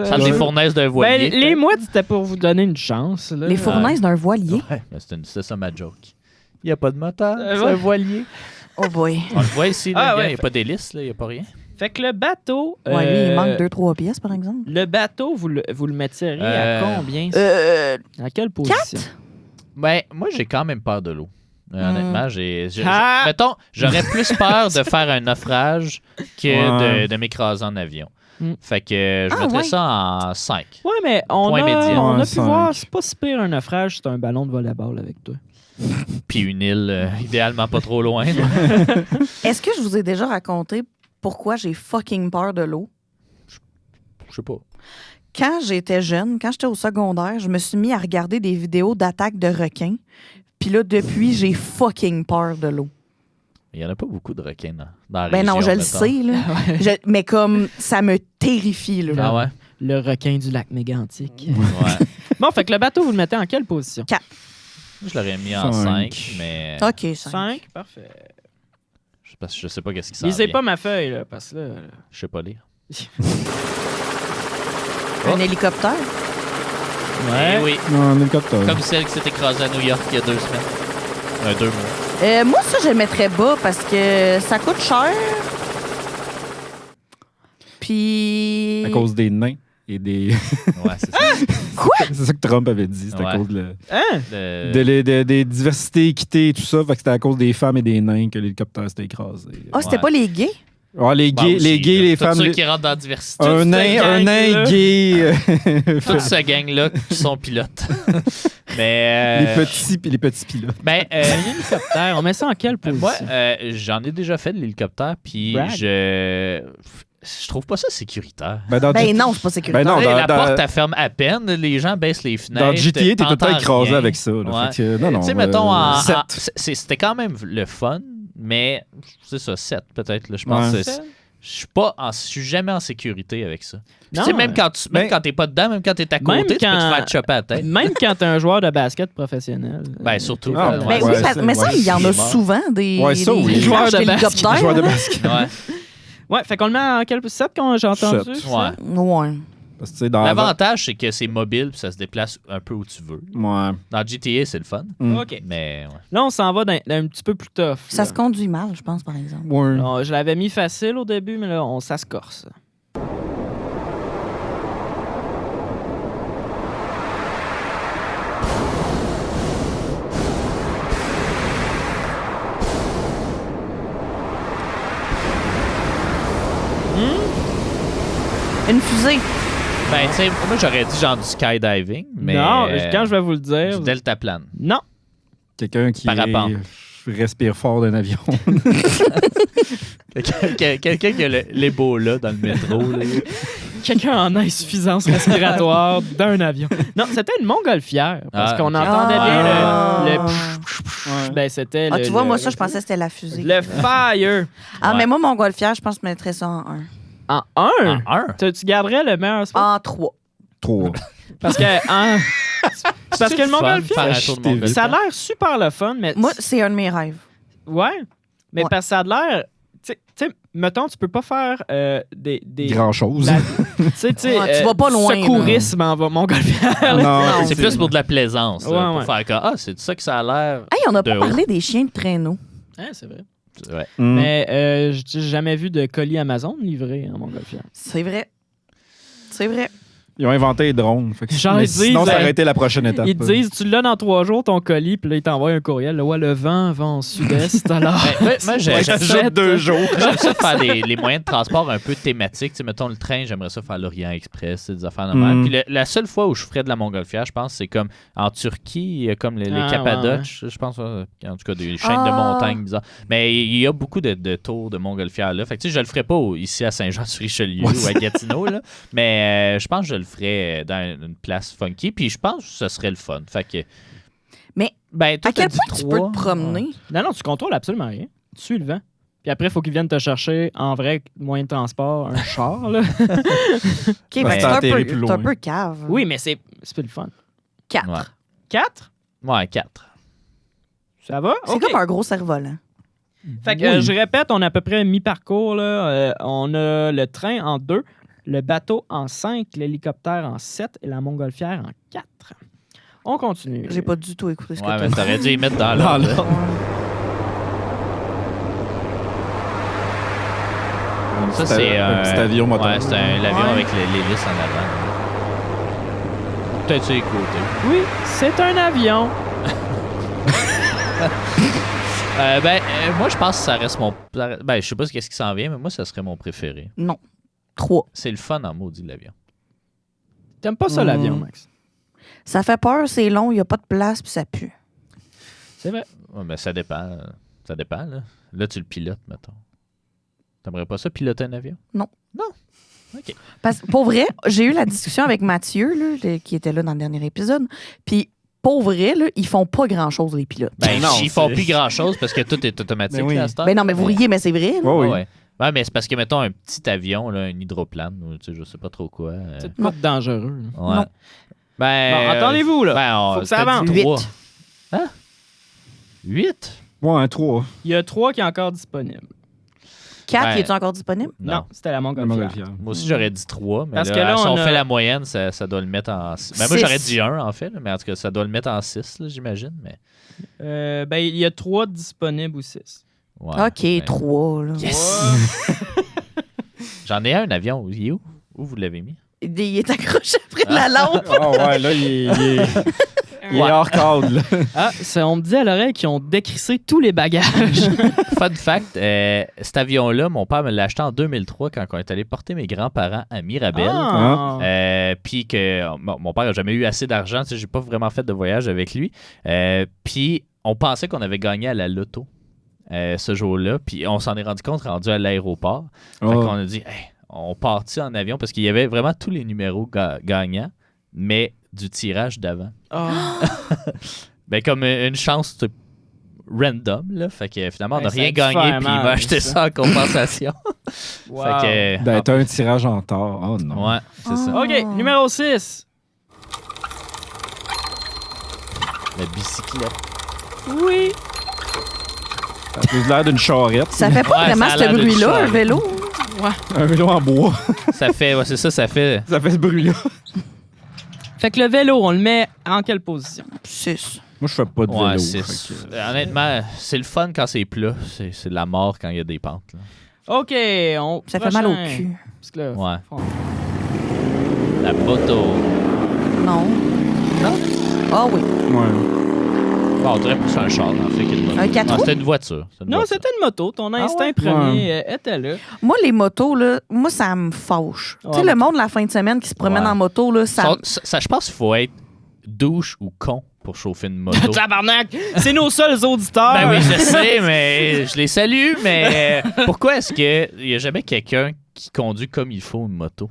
Salle des fournaises d'un voilier. Ben, les mouettes, c'était pour vous donner une chance. Là. Les fournaises d'un voilier. Ouais, ben, c'est ça ma joke. Il n'y a pas de moteur, c'est ouais. un voilier. Oh boy. On le voit ici, Ah, il ouais, n'y a pas d'hélice, il n'y a pas rien. Fait que le bateau... Ouais, lui, il manque 2-3 pièces, par exemple. Le bateau, vous le metteriez à combien? À quelle position? Ben, moi, j'ai quand même peur de l'eau. Honnêtement, Ah! mettons, j'aurais plus peur de faire un naufrage que Ouais. de m'écraser en avion. Mm. Fait que je Ah, mettrais ouais. ça en 5. Ouais, mais on Point médian. a pu 5. voir, c'est pas si pire un naufrage, c'est un ballon de volleyball avec toi. Puis une île, idéalement pas trop loin. Est-ce que je vous ai déjà raconté pourquoi j'ai fucking peur de l'eau? Je sais pas. Quand j'étais jeune, quand j'étais au secondaire, je me suis mis à regarder des vidéos d'attaques de requins. Puis là, depuis, j'ai fucking peur de l'eau. Il n'y en a pas beaucoup de requins dans la Ben région. non, je le mettons. sais, là. Mais comme, ça me terrifie, là. Ah ouais? Le requin du lac Mégantic. Ouais. Bon, fait que le bateau, vous le mettez en quelle position? Je l'aurais mis en 5. 5, mais OK, 5, parfait. je sais pas qu'est-ce qui s'en Lisez vient. pas ma feuille, là, parce que là... Je sais pas lire. Un hélicoptère? Eh oui, Non, un hélicoptère. comme celle qui s'est écrasée à New York il y a 2 semaines. 2 mois. Moi, ça, je le mettrais bas parce que ça coûte cher. Puis... À cause des nains et des. Ouais, c'est ça. C'est ça que Trump avait dit. C'était à Ouais. cause de, Hein? des diversités, équité et tout ça. Fait que c'était à cause des femmes et des nains que l'hélicoptère s'était écrasé. Ah, c'était Ouais. pas les gays? Ah, les Bon, gays, aussi, les gays, là. les Tous femmes. ceux qui rentrent dans la diversité. Un nain gang-là. gay. Toute cette gang-là qui sont pilotes. Mais. Les petits pilotes. Ben, Un hélicoptère, on met ça en quelle position? moi, j'en ai déjà fait de l'hélicoptère, puis Brag. je trouve pas ça sécuritaire. Ben non, c'est pas sécuritaire. Ben non, Tu sais, dans- la dans- porte, elle ferme à peine, les gens baissent les fenêtres. Dans GTA, t'es tout le temps t'entends écrasé rien. avec ça. Là. Ouais. Fait que, non, Tu sais, non, mettons, sept. c'était quand même le fun, mais c'est ça, 7 peut-être. Là, je pense Ouais. que je suis jamais en sécurité avec ça. Puis Non, tu sais, même ben- quand t'es pas dedans, même quand t'es à Même côté, tu peux te quand- faire choper à la tête. Même quand t'es un joueur de basket professionnel. Ben, surtout. Ah, Ben Ouais, oui, c'est- mais ça, ouais, il y en a c'est mort. souvent des, Ouais, ça, oui. des Joueurs crashs de basket. d'hélicoptères. Joueur de là. basket. Ouais. Ouais, fait qu'on le met en quelle 7 quand j'ai entendu? Sept. ça? Ouais. Ouais. Parce que, tu sais, dans L'avantage, c'est que c'est mobile puis ça se déplace un peu où tu veux. Ouais. Dans GTA, c'est le fun. Mm. OK. Mais ouais. Là, on s'en va d'un petit peu plus tough. Ça là. se conduit mal, je pense, par exemple. Ouais. Non, je l'avais mis facile au début, mais là, ça se corse. Une fusée. Ben, tu sais, moi, j'aurais dit genre du skydiving, mais. Non, quand je vais vous le dire. Du deltaplane. Non. Quelqu'un qui Parapente. respire fort d'un avion. Quelqu'un qui a l'Ebola dans le métro. Là. Quelqu'un en insuffisance respiratoire d'un avion. Non, c'était une montgolfière. Parce Ah, qu'on ok. entendait Ah. bien le ben, c'était Ah, le- tu vois, le- moi, ça, je pensais que c'était la fusée. Le fire. Ah, Ouais. mais moi, mon montgolfière, je pense que je mettrais ça en 1. En 1. En un. Tu garderais le meilleur spot? En 3. Trop. Parce que, c'est parce que le montgolfière, Faire un tour de montgolfière. ça a l'air super le fun, mais... Moi, c'est un de mes rêves. Ouais, mais Ouais. parce que ça a l'air... Tu sais, mettons, tu peux pas faire des... Grand-chose. la- tu sais, Ouais, tu vas pas loin, Secourisme en montgolfière. là. Non, C'est plus pour de la plaisance. là, Ouais, pour ouais. faire comme, c'est de ça que ça a l'air. Hey, on n'a De pas haut. parlé des chiens de traîneau. Hein, c'est vrai. Ouais. Mm. Mais j'ai jamais vu de colis Amazon livré en montgolfière. C'est vrai. C'est vrai. Ils ont inventé les drones. Fait que Genre, mais ils disent, sinon, ça ben, aurait été la prochaine étape. Ils te disent, tu l'as dans 3 jours, ton colis, puis là, ils t'envoient un courriel. Là, ouais, le vent va en sud-est, alors... Moi, Ouais, ça fait 2 jours. J'aime ça faire les moyens de transport un peu thématiques. Tu sais, mettons le train, j'aimerais ça faire l'Orient Express, c'est des affaires normales. Mm. Puis la seule fois où je ferais de la montgolfière, je pense, c'est comme en Turquie, il y a comme les Ah, Cappadoces, je pense, en tout cas des chaînes de Ah. montagnes bizarres. Mais il y a beaucoup de tours de montgolfière là. Fait que tu sais, je le ferais pas ici à Saint-Jean-sur-Richelieu Ouais, ou à Gatineau, là. Mais je pense que je le ferais dans une place funky. Puis je pense que ce serait le fun. Fait que. Mais ben, toi, À quel t'as dit point tu peux trois. te promener? Non, non, tu contrôles absolument rien. Tu suis le vent. Puis après, il faut qu'ils viennent te chercher en vrai moyen de transport, un char, là. OK, Parce ben, que c'est t'as un, atterri peu, plus c'est un loin. peu cave. Oui, mais c'est plus le fun. 4. Ouais. 4? Ouais, 4. Ça va? C'est OK. comme un gros cerf-volant. Fait que, je répète, on a à peu près mi-parcours. Là. On a le train en 2, le bateau en 5, l'hélicoptère en 7 et la montgolfière en 4. On continue. J'ai pas du tout écouté ce que Ouais, tu mais as dit. t'aurais dû y mettre dans Dans l'ordre. l'ordre. Ça, c'est un petit avion moteur. Ouais, c'est l'avion Ouais. avec l'hélice en avant. Peut-être sur les côtés. Oui, c'est un avion. Moi, je pense que ça reste mon. Ben, je sais pas qu'est-ce qui s'en vient, mais moi, ça serait mon préféré. Non. 3. C'est le fun en maudit, l'avion. T'aimes pas ça, l'avion, Max? Ça fait peur, c'est long, il n'y a pas de place, puis ça pue. C'est vrai. Ouais, mais ça dépend. Ça dépend, là. Là, tu le pilotes, mettons. T'aimerais pas ça, piloter un avion? Non. Non? OK. Parce que pour vrai, j'ai eu la discussion avec Mathieu, là, qui était là dans le dernier épisode. Puis pour vrai, là, ils font pas grand-chose, les pilotes. Ben, Non, ils font c'est- plus grand-chose parce que tout est automatique Ben oui. là, à cette heure. Ben non, mais vous riez, mais c'est vrai. là. Ouais, oui. Ouais. Ouais, mais c'est parce que, mettons, un petit avion, là, un hydroplane, ou tu sais, je sais pas trop quoi. C'est pas dangereux. là. Ouais. Non. Ben, Bon, attendez-vous, là. Ben, Faut que ça t'as avance. dit 3. 8. Hein? 8? Ouais, un 3. Il y a 3 qui est encore disponible. 4, Ben, il est encore disponible? Non, c'était la Le montgolfière. montgolfière. Moi aussi, j'aurais dit 3, mais Parce là, que là, si on on a- fait la moyenne, ça doit le mettre en... Ben, moi, 6. j'aurais dit 1, en fait, là, mais en tout cas, ça doit le mettre en 6, là, j'imagine. Mais... Ben, il y a 3 disponibles ou 6. Ouais, OK, ben, 3. Là. J'en ai un avion. Il est où? Où vous l'avez mis? Il est accroché après la lampe. Ah ouais, là, il est hors cadre. Là. Ah, on me dit à l'oreille qu'ils ont décrissé tous les bagages. Fun fact, cet avion-là, mon père me l'a acheté en 2003 quand on est allé porter mes grands-parents à Mirabel. Ah. Puis que mon père n'a jamais eu assez d'argent, tu sais, j'ai pas vraiment fait de voyage avec lui. Puis on pensait qu'on avait gagné à la loto ce jour-là, puis on s'en est rendu compte rendu à l'aéroport. Fait Oh. qu'on a dit, hey, on partit en avion parce qu'il y avait vraiment tous les numéros gagnants, mais du tirage d'avant. Ah. Ben comme une chance random, là. Fait que finalement, on n'a Ben, ça rien a dû gagné, faire puis il mal, m'a acheté ça. ça en compensation. Wow. Fait que, Ben, t'as un tirage en tort. Oh non. ouais, c'est ça. OK, numéro 6. La bicyclette. Oui. Ça a plus l'air d'une charrette. Ça fait pas Ouais, vraiment ça a ce l'air d'une bruit-là, un charrette. vélo. Un vélo en bois. Ça fait, ouais, c'est ça, ça fait. Ça fait ce bruit-là. Fait que le vélo, on le met en quelle position? 6. Moi, je fais pas de Ouais, vélo. c'est, fait que- honnêtement, c'est le fun quand c'est plat. C'est de la mort quand il y a des pentes. Là. OK, on... Ça fait mal au prochain. cul. Parce que là, Ouais. faut- La moto. Non. Ah oui. Ouais. Bon, on dirait plus un char, en fait, qu'une moto. Un 4 Ah, roues? c'était une voiture. Non, c'était une moto. Ton instinct ouais? premier était là. Moi, les motos, là, moi, ça me fâche. Ouais, Tu sais, mais- le monde, la fin de semaine, qui se promène Ouais. en moto, là, ça... Ça, je pense qu'il faut être douche ou con pour chauffer une moto. Tabarnak! C'est nos seuls auditeurs. Ben oui, je sais, mais je les salue, mais pourquoi est-ce qu'il n'y a jamais quelqu'un qui conduit comme il faut une moto?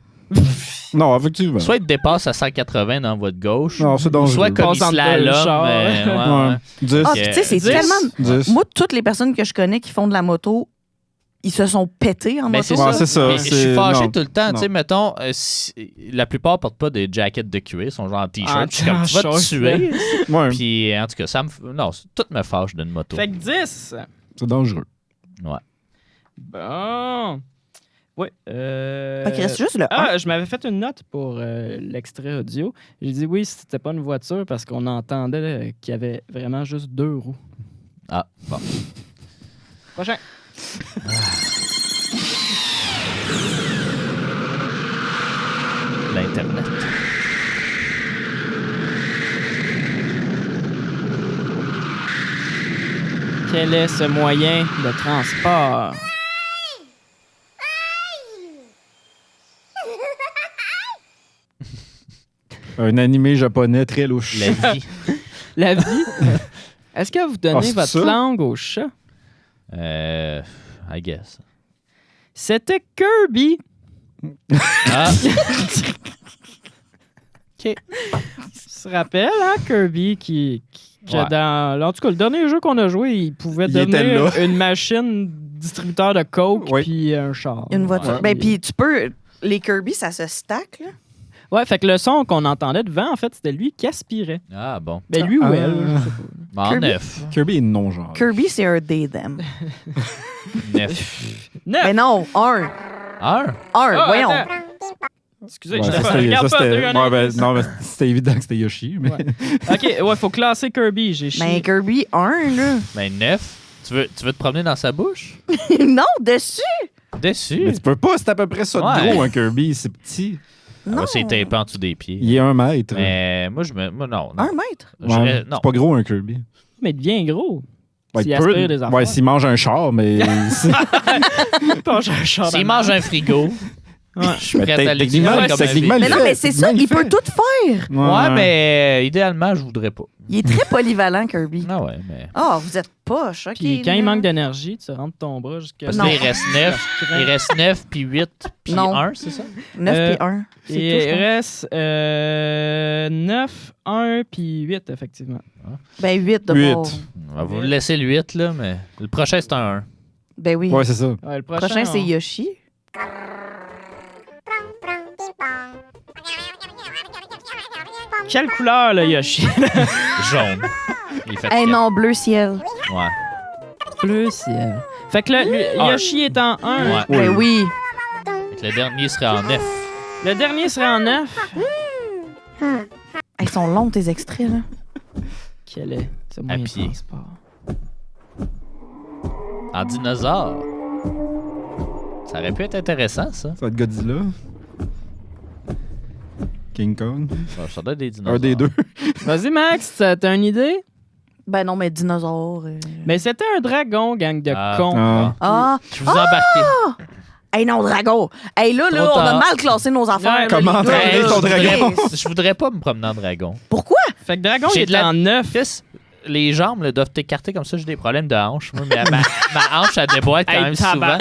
Non, effectivement. Soit il te dépasse à 180 dans votre gauche, Non, c'est ou dangereux. soit comme il Passe entre le slalom. char. Ouais. 10. Ah, puis tu sais, c'est 10. tellement... 10. Moi, toutes les personnes que je connais qui font de la moto, ils se sont pétés en Mais moto. c'est Ouais, ça. c'est ça, Mais je suis c'est- fâché non. tout le temps. Tu sais, Non. mettons, la plupart portent pas des jackets de cuir, ils sont genre en t-shirt. Ah, Je suis comme, tu vas te short, tuer. Ouais, Puis, en tout cas, non, tout me fâche d'une moto. Fait que 10. c'est dangereux. Bon. Oui. Fait qu'il reste juste le 1. Ah, je m'avais fait une note pour l'extrait audio. J'ai dit oui, c'était pas une voiture parce qu'on entendait qu'il y avait vraiment juste 2 roues. Ah, bon. Prochain. L'Internet. Quel est ce moyen de transport? Un animé japonais très louche. La vie. La vie? Est-ce que vous donnez Ah, c'est votre ça? langue au chat? I guess. C'était Kirby. Ah, Tu te rappelles, hein, Kirby, que Ouais. dans... En tout cas, le dernier jeu qu'on a joué, il pouvait Il était devenir là. une machine distributeur de coke Oui. puis un char. Une voiture. Ouais. Ben, puis tu peux... Les Kirby, ça se stack, là. Ouais, fait que le son qu'on entendait devant, en fait, c'était lui qui aspirait. ah bon. Ben lui ou Ah. elle, je sais pas. En Kirby. 9. Kirby est non-genre. Kirby, c'est un they, them. 9. Neuf! Mais non, 1. 1. Ah, Voyons. attends. Excusez, Ouais, je ça, l'ai pas. c'était- Regarde ça, pas, c'était- t'as eu un ouais, ben, indice. non, mais c'était évident que c'était Yoshi. Mais... Ouais. OK, ouais, faut classer Kirby. J'ai chié. Ben, Kirby, 1, là. Ben 9. Tu veux te promener dans sa bouche? Non, dessus. Dessus. Mais tu peux pas, c'est à peu près ça de Ouais. gros, un Kirby. C'est petit. Ah, Non. c'est tapé en dessous des pieds. Il est 1 mètre. Mais moi, moi non. 1 mètre. Ouais, J'irais- non. c'est pas gros, un Kirby. Mais il devient gros. Ouais, S'il il peut- aspire des affaires. ouais, s'il mange un char, mais. c'est- Pas un char S'il de mange un frigo, Ouais. Je suis prêt à Techniquement, l'utiliser comme techniquement, avis. Mais non, mais c'est ça, il peut tout faire. Ouais, mais idéalement, je voudrais pas. Il est très polyvalent, Kirby. Ah ouais, mais... Ah, vous êtes poche, OK. Puis quand là. il manque d'énergie, tu rentres ton bras jusqu'à... Parce Non. qu'il reste 9. Il reste 9, puis 8, puis Non. 1, c'est ça? 9 puis 1. C'est Il tout, je pense. reste 9, 1 puis 8, effectivement. Ben 8 de 8. bord. On va vous laisser le 8, là, mais le prochain, c'est un 1. Ben oui. Ouais, c'est ça. Ouais, le Prochain, c'est on- Yoshi. Quelle couleur, le Yoshi? Jaune. Il fait Eh quatre. non, bleu ciel. Ouais. Bleu ciel. Fait que Yoshi est en 1. Ouais. Ben oui. Fait que le dernier serait en 9. Le dernier serait en 9. Ils sont longs, tes extraits, là. Quel est ce moyen de pied. transport? En dinosaure. Ça aurait pu être intéressant, ça. Ça va être Godzilla. King Kong. Ça doit être des dinosaures. Un des deux. Vas-y, Max, t'as une idée? Ben non, mais dinosaures. Mais c'était un dragon, gang de Ah. cons. Ah. Ah! Je vous embarquer. Hey non, dragon! Hey là, Trop on a tard. mal classé nos affaires. Ouais, là, comment les gars, t'as là. ton dragon? Je voudrais pas me promener en dragon. Pourquoi? Fait que dragon, J'ai il de est la- en 9. Fils, les jambes là, doivent t'écarter comme ça. J'ai des problèmes de hanche. Moi, mais ma hanche, elle déboîte quand même souvent.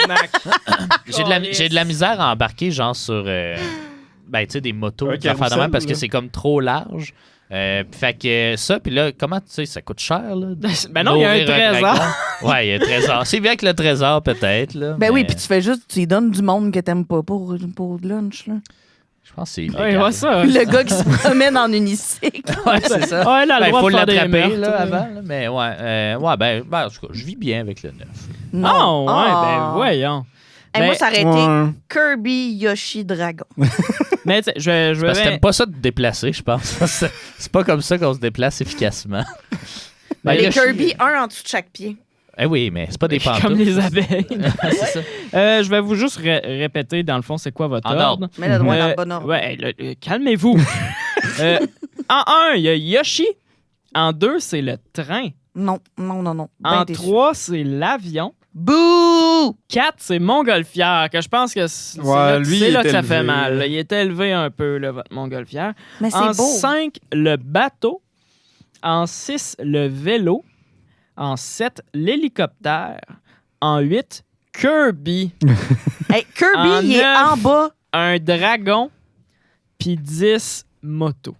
J'ai de la misère à embarquer, genre, sur ben, tu sais, des motos, Un des affaires de carrousel, même, parce que là. c'est comme trop large. Fait que ça, puis là, comment tu sais, ça coûte cher, là? Ben non, il y a un nourrir trésor. dragon. Ouais, il y a un trésor. C'est bien que le trésor, peut-être, là. Ben oui, mais puis tu fais juste, tu lui donnes du monde que t'aimes pas pour lunch, là. Je pense que c'est Ouais, illégal. ouais, ça. Le gars qui se promène en unicycle. Ouais, c'est ça. Ouais, là, le Ben, droit faut de faire des l'attraper meurtres, là, avant, là, mais ouais, ben, en tout cas, je vis bien avec le 9. Non, ouais, Ah. ben voyons. Hey, moi, Ben, ça aurait été Ouais. Kirby, Yoshi, Dragon. Mais tu sais, je vais Parce que bien- t'aimes pas ça de te déplacer, je pense. C'est pas comme ça qu'on se déplace efficacement. Ben, Les Yoshi- Kirby, un en dessous de chaque pied. Eh oui, mais c'est pas des pantoufles. comme les abeilles. C'est ça. Je vais vous juste répéter, dans le fond, c'est quoi votre En ordre. ordre. Mais le droit dans le bon ordre. Ouais, calmez-vous. En 1, il y a Yoshi. En 2, c'est le train. Non. Ben En déçu. 3, c'est l'avion. Bouh! 4, c'est Montgolfière, que je pense que c'est Ouais, là, lui, c'est il là est que ça fait élevé. mal. là. Il est élevé un peu, là, votre Montgolfière. Mais c'est En beau. 5, le bateau. En 6, le vélo. En 7, l'hélicoptère. En 8, Kirby. Hey, Kirby, En il est neuf. en bas. Un dragon. Puis 10, moto.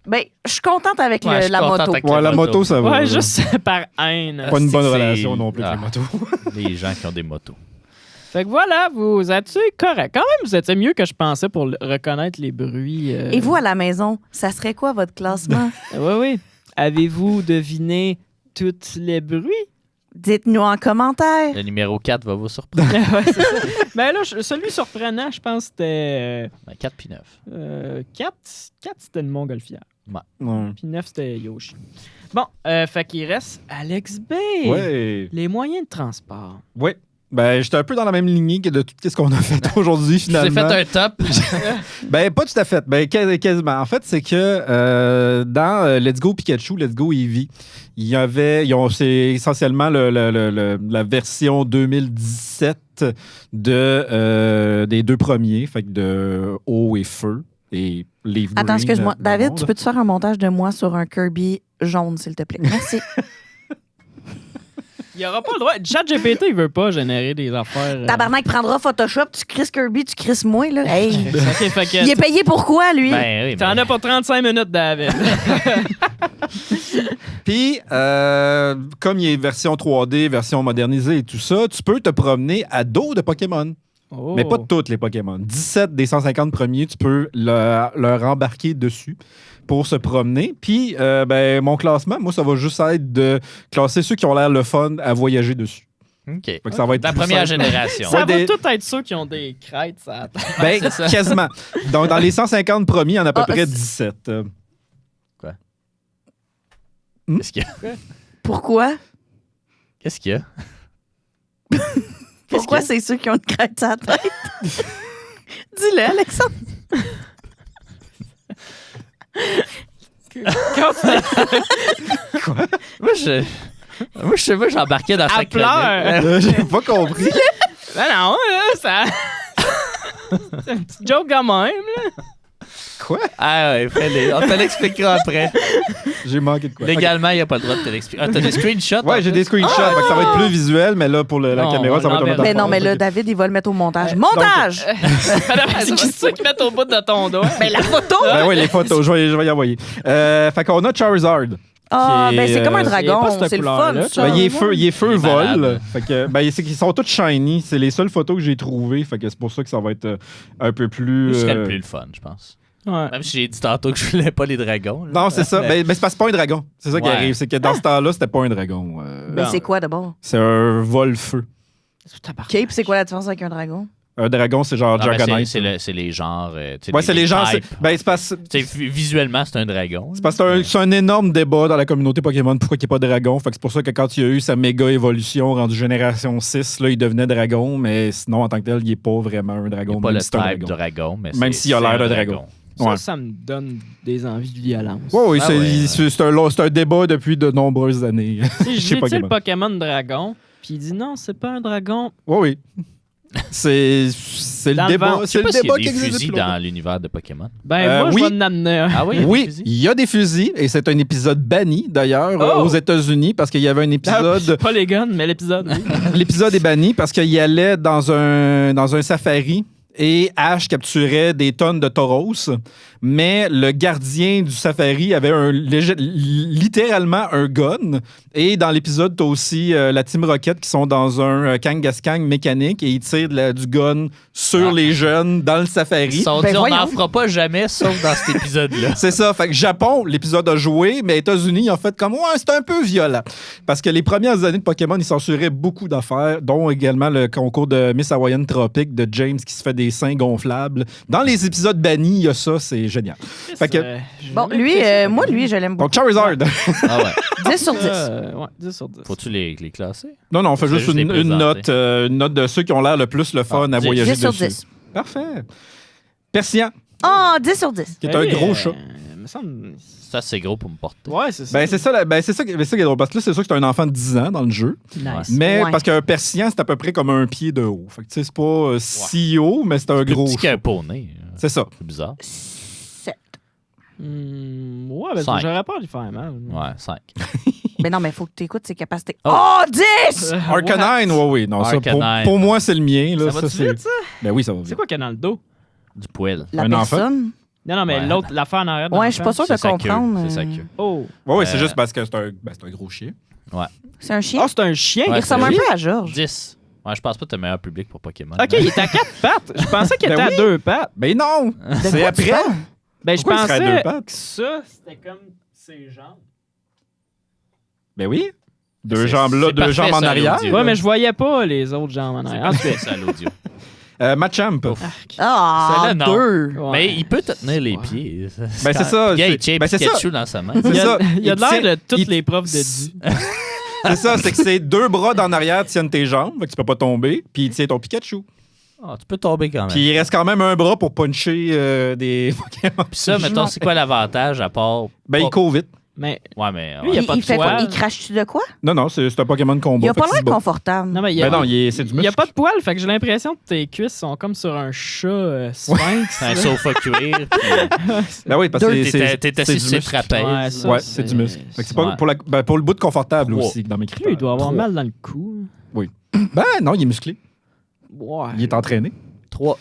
Ben, je suis contente avec Ouais, je suis la contente moto. avec Ouais, la moto, ça va. Ouais, là. juste par haine. Pas une bonne c'est- relation non plus Ah. avec les motos. Les gens qui ont des motos. Fait que voilà, vous êtes correct. Quand même, vous étiez mieux que je pensais pour reconnaître les bruits. Et vous, à la maison, ça serait quoi votre classement? Oui, oui. Avez-vous deviné tous les bruits? Dites-nous en commentaire. Le numéro 4 va vous surprendre. Ouais, c'est ça. Ben là, celui surprenant, je pense que c'était 4 puis 9. 4, c'était une montgolfière. Ouais. Puis 9, c'était Yoshi. Bon, fait qu'il reste Alex B. Ouais. Les moyens de transport. Ouais. Ben, j'étais un peu dans la même lignée que de tout ce qu'on a fait aujourd'hui, Je vous ai finalement. fait un top. Ben, pas tout à fait. Ben, quasiment. En fait, c'est que dans Let's Go Pikachu, Let's Go Eevee, c'est essentiellement la version 2017 des deux premiers, fait que de Eau et Feu et Leaf Attends, Green, excuse-moi. dans le David, monde. tu peux-tu faire un montage de moi sur un Kirby jaune, s'il te plaît? Merci. Il n'y aura pas le droit. ChatGPT, il veut pas générer des affaires. Tabarnak prendra Photoshop, tu crisses Kirby, tu crisses moi, là. Hey! OK, fait que Il est payé pour quoi, lui? Ben oui, t'en mais as pour 35 minutes, David. Puis, comme il y a version 3D, version modernisée et tout ça, tu peux te promener à dos de Pokémon. Oh. Mais pas toutes les Pokémon. 17 des 150 premiers, tu peux leur embarquer dessus pour se promener. Puis, ben, mon classement, moi, ça va juste être de classer ceux qui ont l'air le fun à voyager dessus. OK. Fait que ça va être La plus première simple. génération. Ça Ouais, va des- tout être ceux qui ont des crêtes, ça. Ben, c'est ça. quasiment. Donc, dans les 150 premiers, il y en a à peu Ah, près c'est- 17. Qu'est-ce qu'il y a? Pourquoi? Qu'est-ce qu'il y a? Pourquoi c'est ceux qui ont une crête sur la tête? Dis-le, Alexandre. Moi, j'embarquais dans Elle chaque pleure. J'ai pas compris. Ben non, ça. C'est une petite joke quand même, là. Quoi? Ah ouais, fais-les. On te l'expliquera après. J'ai manqué de quoi? Légalement, il n'y a pas le droit de te l'expliquer. Ah, t'as des screenshots? Ouais, j'ai des screenshots. Fait que ça va être plus visuel, mais là, pour la Non, caméra, ça va être on un autre Mais non, mais là, affaire. David, il va le mettre au montage. Montage! C'est ça qu'ils mettent au bout de ton doigt. Mais la photo! Ben oui, les photos, je vais y envoyer. Fait qu'on a Charizard. Ah, qui est, ben c'est comme un il est dragon. pas cette C'est le fun, couleur-là, ça. Ben, il est feu Il est vol. malade. Fait que, ben, c'est qu'ils sont tous shiny. C'est les seules photos que j'ai trouvées. Fait que c'est pour ça que ça va être un peu plus. Ce serait le plus le fun, je pense. Ouais. Même si j'ai dit tantôt que je voulais pas les dragons. là. Non, c'est ça. Ben, c'est parce que c'est pas un dragon. C'est ça qui Ouais. arrive. C'est que dans ce temps-là, c'était pas un dragon. Ben c'est quoi d'abord? C'est un vol-feu. OK, puis c'est quoi la différence avec un dragon? Un dragon, c'est genre Non, mais Dragonite. c'est les genres. Ouais, c'est les gens. types. Ben, c'est parce Visuellement, c'est un dragon. c'est parce que c'est un énorme débat dans la communauté Pokémon pourquoi il n'y a pas de dragon. Fait que c'est pour ça que quand il y a eu sa méga évolution rendue génération 6, là, il devenait dragon, mais sinon, en tant que tel, il n'est pas vraiment un Il dragon. n'y a pas même le si c'est un type dragon, mais Même s'il a l'air d'un dragon. Ouais. Ça me donne des envies de violence. Oui, Ah ouais. c'est un débat depuis de nombreuses années. Si je Chez dis Pokémon. le Pokémon dragon, puis il dit non, c'est pas un dragon. Oui. C'est le Dans le débat. vent. Je sais C'est pas le s'il y a débat des qui existe fusils depuis longtemps. dans l'univers de Pokémon. Ben, moi, oui. je vais en amener un. Ah oui, il y a des Oui, fusils? il y a des fusils et c'est un épisode banni d'ailleurs Oh! aux États-Unis parce qu'il y avait un épisode. Pas les guns, mais l'épisode. oui. L'épisode est banni parce qu'il allait dans un safari et Ash capturait des tonnes de tauros, mais le gardien du safari avait littéralement un gun. Et dans l'épisode, t'as aussi la Team Rocket qui sont dans un Kangaskhan mécanique et ils tirent du gun sur les jeunes dans le safari. Ils sont Ben dit, on voyons. n'en fera pas jamais, sauf dans cet épisode-là. C'est ça. Fait que Japon, l'épisode a joué, mais États-Unis, ils ont fait comme, ouais, c'est un peu violent. Parce que les premières années de Pokémon, ils censuraient beaucoup d'affaires, dont également le concours de Miss Hawaiian Tropic de James qui se fait des seins gonflables. Dans les épisodes bannis, il y a ça, c'est génial. Fait que- Bon, lui, moi, lui, je l'aime beaucoup. Donc, Charizard. Ah ouais. 10 sur 10. Ouais, 10 sur 10. Faut-tu les classer? Non, non, on fait C'est juste juste les une présenter. note de ceux qui ont l'air le plus le fun à 10. voyager 10 sur dessus. 10. Parfait. Persian, Ah, 10 sur 10. qui est un gros chat. Me semble... Ça, c'est gros pour me porter. Ouais, c'est ça. Ben, c'est ça qui est drôle. Parce que là, c'est sûr que c'est un enfant de 10 ans dans le jeu. Nice. Mais Ouais. parce qu'un Persian, c'est à peu près comme un pied de haut. Fait que, tu sais, c'est pas si haut, mais c'est un Plus gros petit chat. qu'un poney. C'est ça. C'est bizarre. 7. Ouais, ben, 5. j'aurais peur de lui faire mal. Ouais, 5. Mais non, mais il faut que tu écoutes ses capacités. Oh. Oh, 10! Arcanine, oui. Non, ça, Arcanine. pour moi, c'est le mien. Là, Ça va-tu c'est... vite, ça? Ben oui, ça va vite. C'est quoi qu'il y a dans le dos? Du poil. La Un enfant? personne. Non, non, mais Ouais. l'autre, l'affaire en arrière. de Ouais, je suis pas l'enfant. sûre de C'est sa queue. comprendre. C'est sa queue. Oh. Oui, c'est Euh, juste parce que c'est un gros chien. C'est un chien. Ah, c'est un chien? Il Ouais, ressemble un c'est- peu à Georges. 10. Ouais, je pense pas que t'es le meilleur public pour Pokémon. Ok, il est à 4 pattes. Je pensais qu'il Ben était oui. à 2 pattes. Ben non! De C'est quoi tu après. parles? Ben, je Pourquoi il serait à deux pensais pattes? que ça, c'était comme ses jambes. Ben oui. Deux C'est- jambes là, c'est deux parfait, jambes en ça, arrière. l'audio. Ouais, mais je voyais pas les autres jambes en arrière. En tout cas, C'est à l'audio. Machamp. Ah, Celle-là, non. 2. ouais. Mais il peut te tenir les Ouais. pieds. Ben, c'est ça. Gars, il c'est- tient ben, c'est ça. Pikachu dans sa main. C'est il y a, ça. il y a de Il l'air tient- de tous il- les profs de du. C'est ça, c'est que c'est deux bras d'en arrière tiennent tes jambes, fait que tu peux pas tomber, puis il tient ton Pikachu. Ah, tu peux tomber quand même. Puis il reste quand même un bras pour puncher des Pokémon. Puis ça, mettons, c'est quoi l'avantage à part. Ben, il pas- court vite. Mais Ouais, mais. Lui, il y a Il, pas de fait quoi? poil. Il crache-tu de quoi? Non, non, c'est un Pokémon de combat. Il a fait pas que l'air c'est bon. confortable. non, mais il y a, Ben non, c'est du il y a muscle. pas de poils, fait que j'ai l'impression que tes cuisses sont comme sur un chat sphinx. C'est un là. sofa cuir. puis Ben oui, parce que T'es assis du sur le muscle. Ouais, trapèze. ça, Ouais, c'est du muscle. Fait que c'est pas Ouais. pour le bout de confortable Trois. aussi dans mes critères. Lui, il doit avoir 3. mal dans le cou. Ben non, il est musclé. Ouais. Il est entraîné. 3.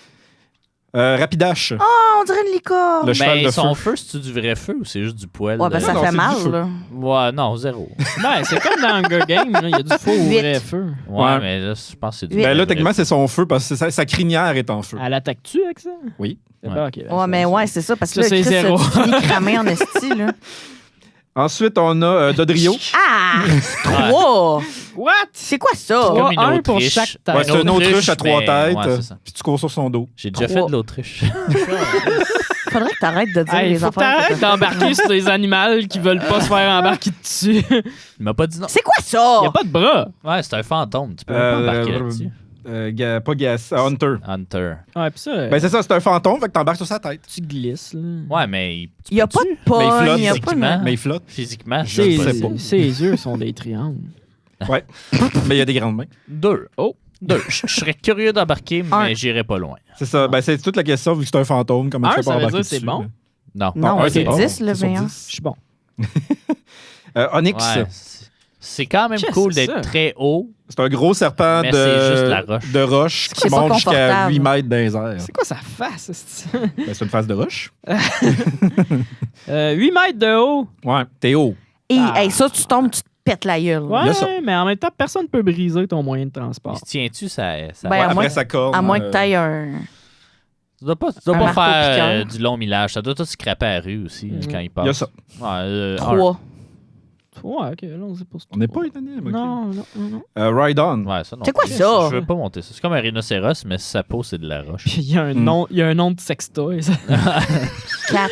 Rapidash, Ah, on dirait une licorne. le cheval Ben, de son feu. feu, c'est-tu du vrai feu ou c'est juste du poil? Ouais, ben ça Non, fait c'est du mal, feu. là. Ouais, non, 0. Ben, c'est comme dans Hunger Games, là, il y a du faux ou 8. vrai feu. Ouais, Ouais. mais là, je pense que c'est du Ben, Ben là, vrai techniquement, feu. c'est son feu parce que sa crinière est en feu. Elle attaque-tu avec ça? Oui. C'est Ouais. pas ok. ben, Ouais, mais ouais, c'est ça, parce que Ça, là, c'est Chris, zéro. tu finis cramé en esti, là. Ensuite, on a Dodrio. Ah! 3! What? C'est quoi ça? Trois. Comme une un pour autruche. chaque tête. Ouais, c'est une autruche à 3 mais- têtes. ouais, c'est ça. Puis tu cours sur son dos. J'ai déjà 3. fait de l'autruche. Faudrait que t'arrêtes de dire Hey, les faut que affaires. t'arrêtes d'embarquer sur des animaux qui veulent pas se faire embarquer dessus. Il m'a pas dit non. C'est quoi ça? Il y a pas de bras. Ouais, c'est un fantôme. Tu peux même pas embarquer là-dessus. Pas Gas, Hunter. Hunter. Ouais, pis ça, Ben c'est ça, c'est un fantôme, fait que t'embarques sur sa tête. tu glisses, là. Ouais, mais Il y a pas de Mais il pogne, flotte, il y a pas physiquement. de... Mais il flotte. physiquement, je Ses, sais pas. ses yeux sont des triangles. Ouais. Mais il y a des grandes mains. 2. Oh. 2. Je serais curieux d'embarquer, mais Un. j'irai pas loin. C'est ça. Ben, c'est toute la question, vu que c'est un fantôme. Comment tu fais Ça pour veut embarquer dire c'est dessus, bon? là? Non. Non, un, c'est bon. 10, le C'est sur V1. 10. Je suis bon. Onyx, Ouais, c'est quand même Qu'est-ce cool que c'est d'être ça? très haut. c'est un gros serpent Mais c'est juste la roche. de roche C'est qui pas monte jusqu'à confortable. 8 mètres dans les airs. C'est quoi sa face? esti? Ben, c'est une face de roche. 8 mètres de haut. Ouais, t'es haut. Et Ah. hey, ça, tu tombes, tu te pètes la gueule. Ouais, Là, ça. mais en même temps, personne ne peut briser ton moyen de Il transport. se tient-tu, ça Ben, Ouais, à après moins- sa corde. À moins que tu ailles un... Tu dois pas Un marteau faire piqueur. du long millage. Ça doit tout scraper à la rue aussi quand il passe. Il y a ça. Ouais, 3. Ouais, ok, allons-y pour ce On n'est pas unanime. ok. Non. Ride On. Ouais, ça non. C'est quoi plus. ça? Je veux pas monter ça. C'est comme un rhinocéros, mais sa peau, c'est de la roche. Puis il y a un nom, il y a un nom de sextoy. Ça. 4.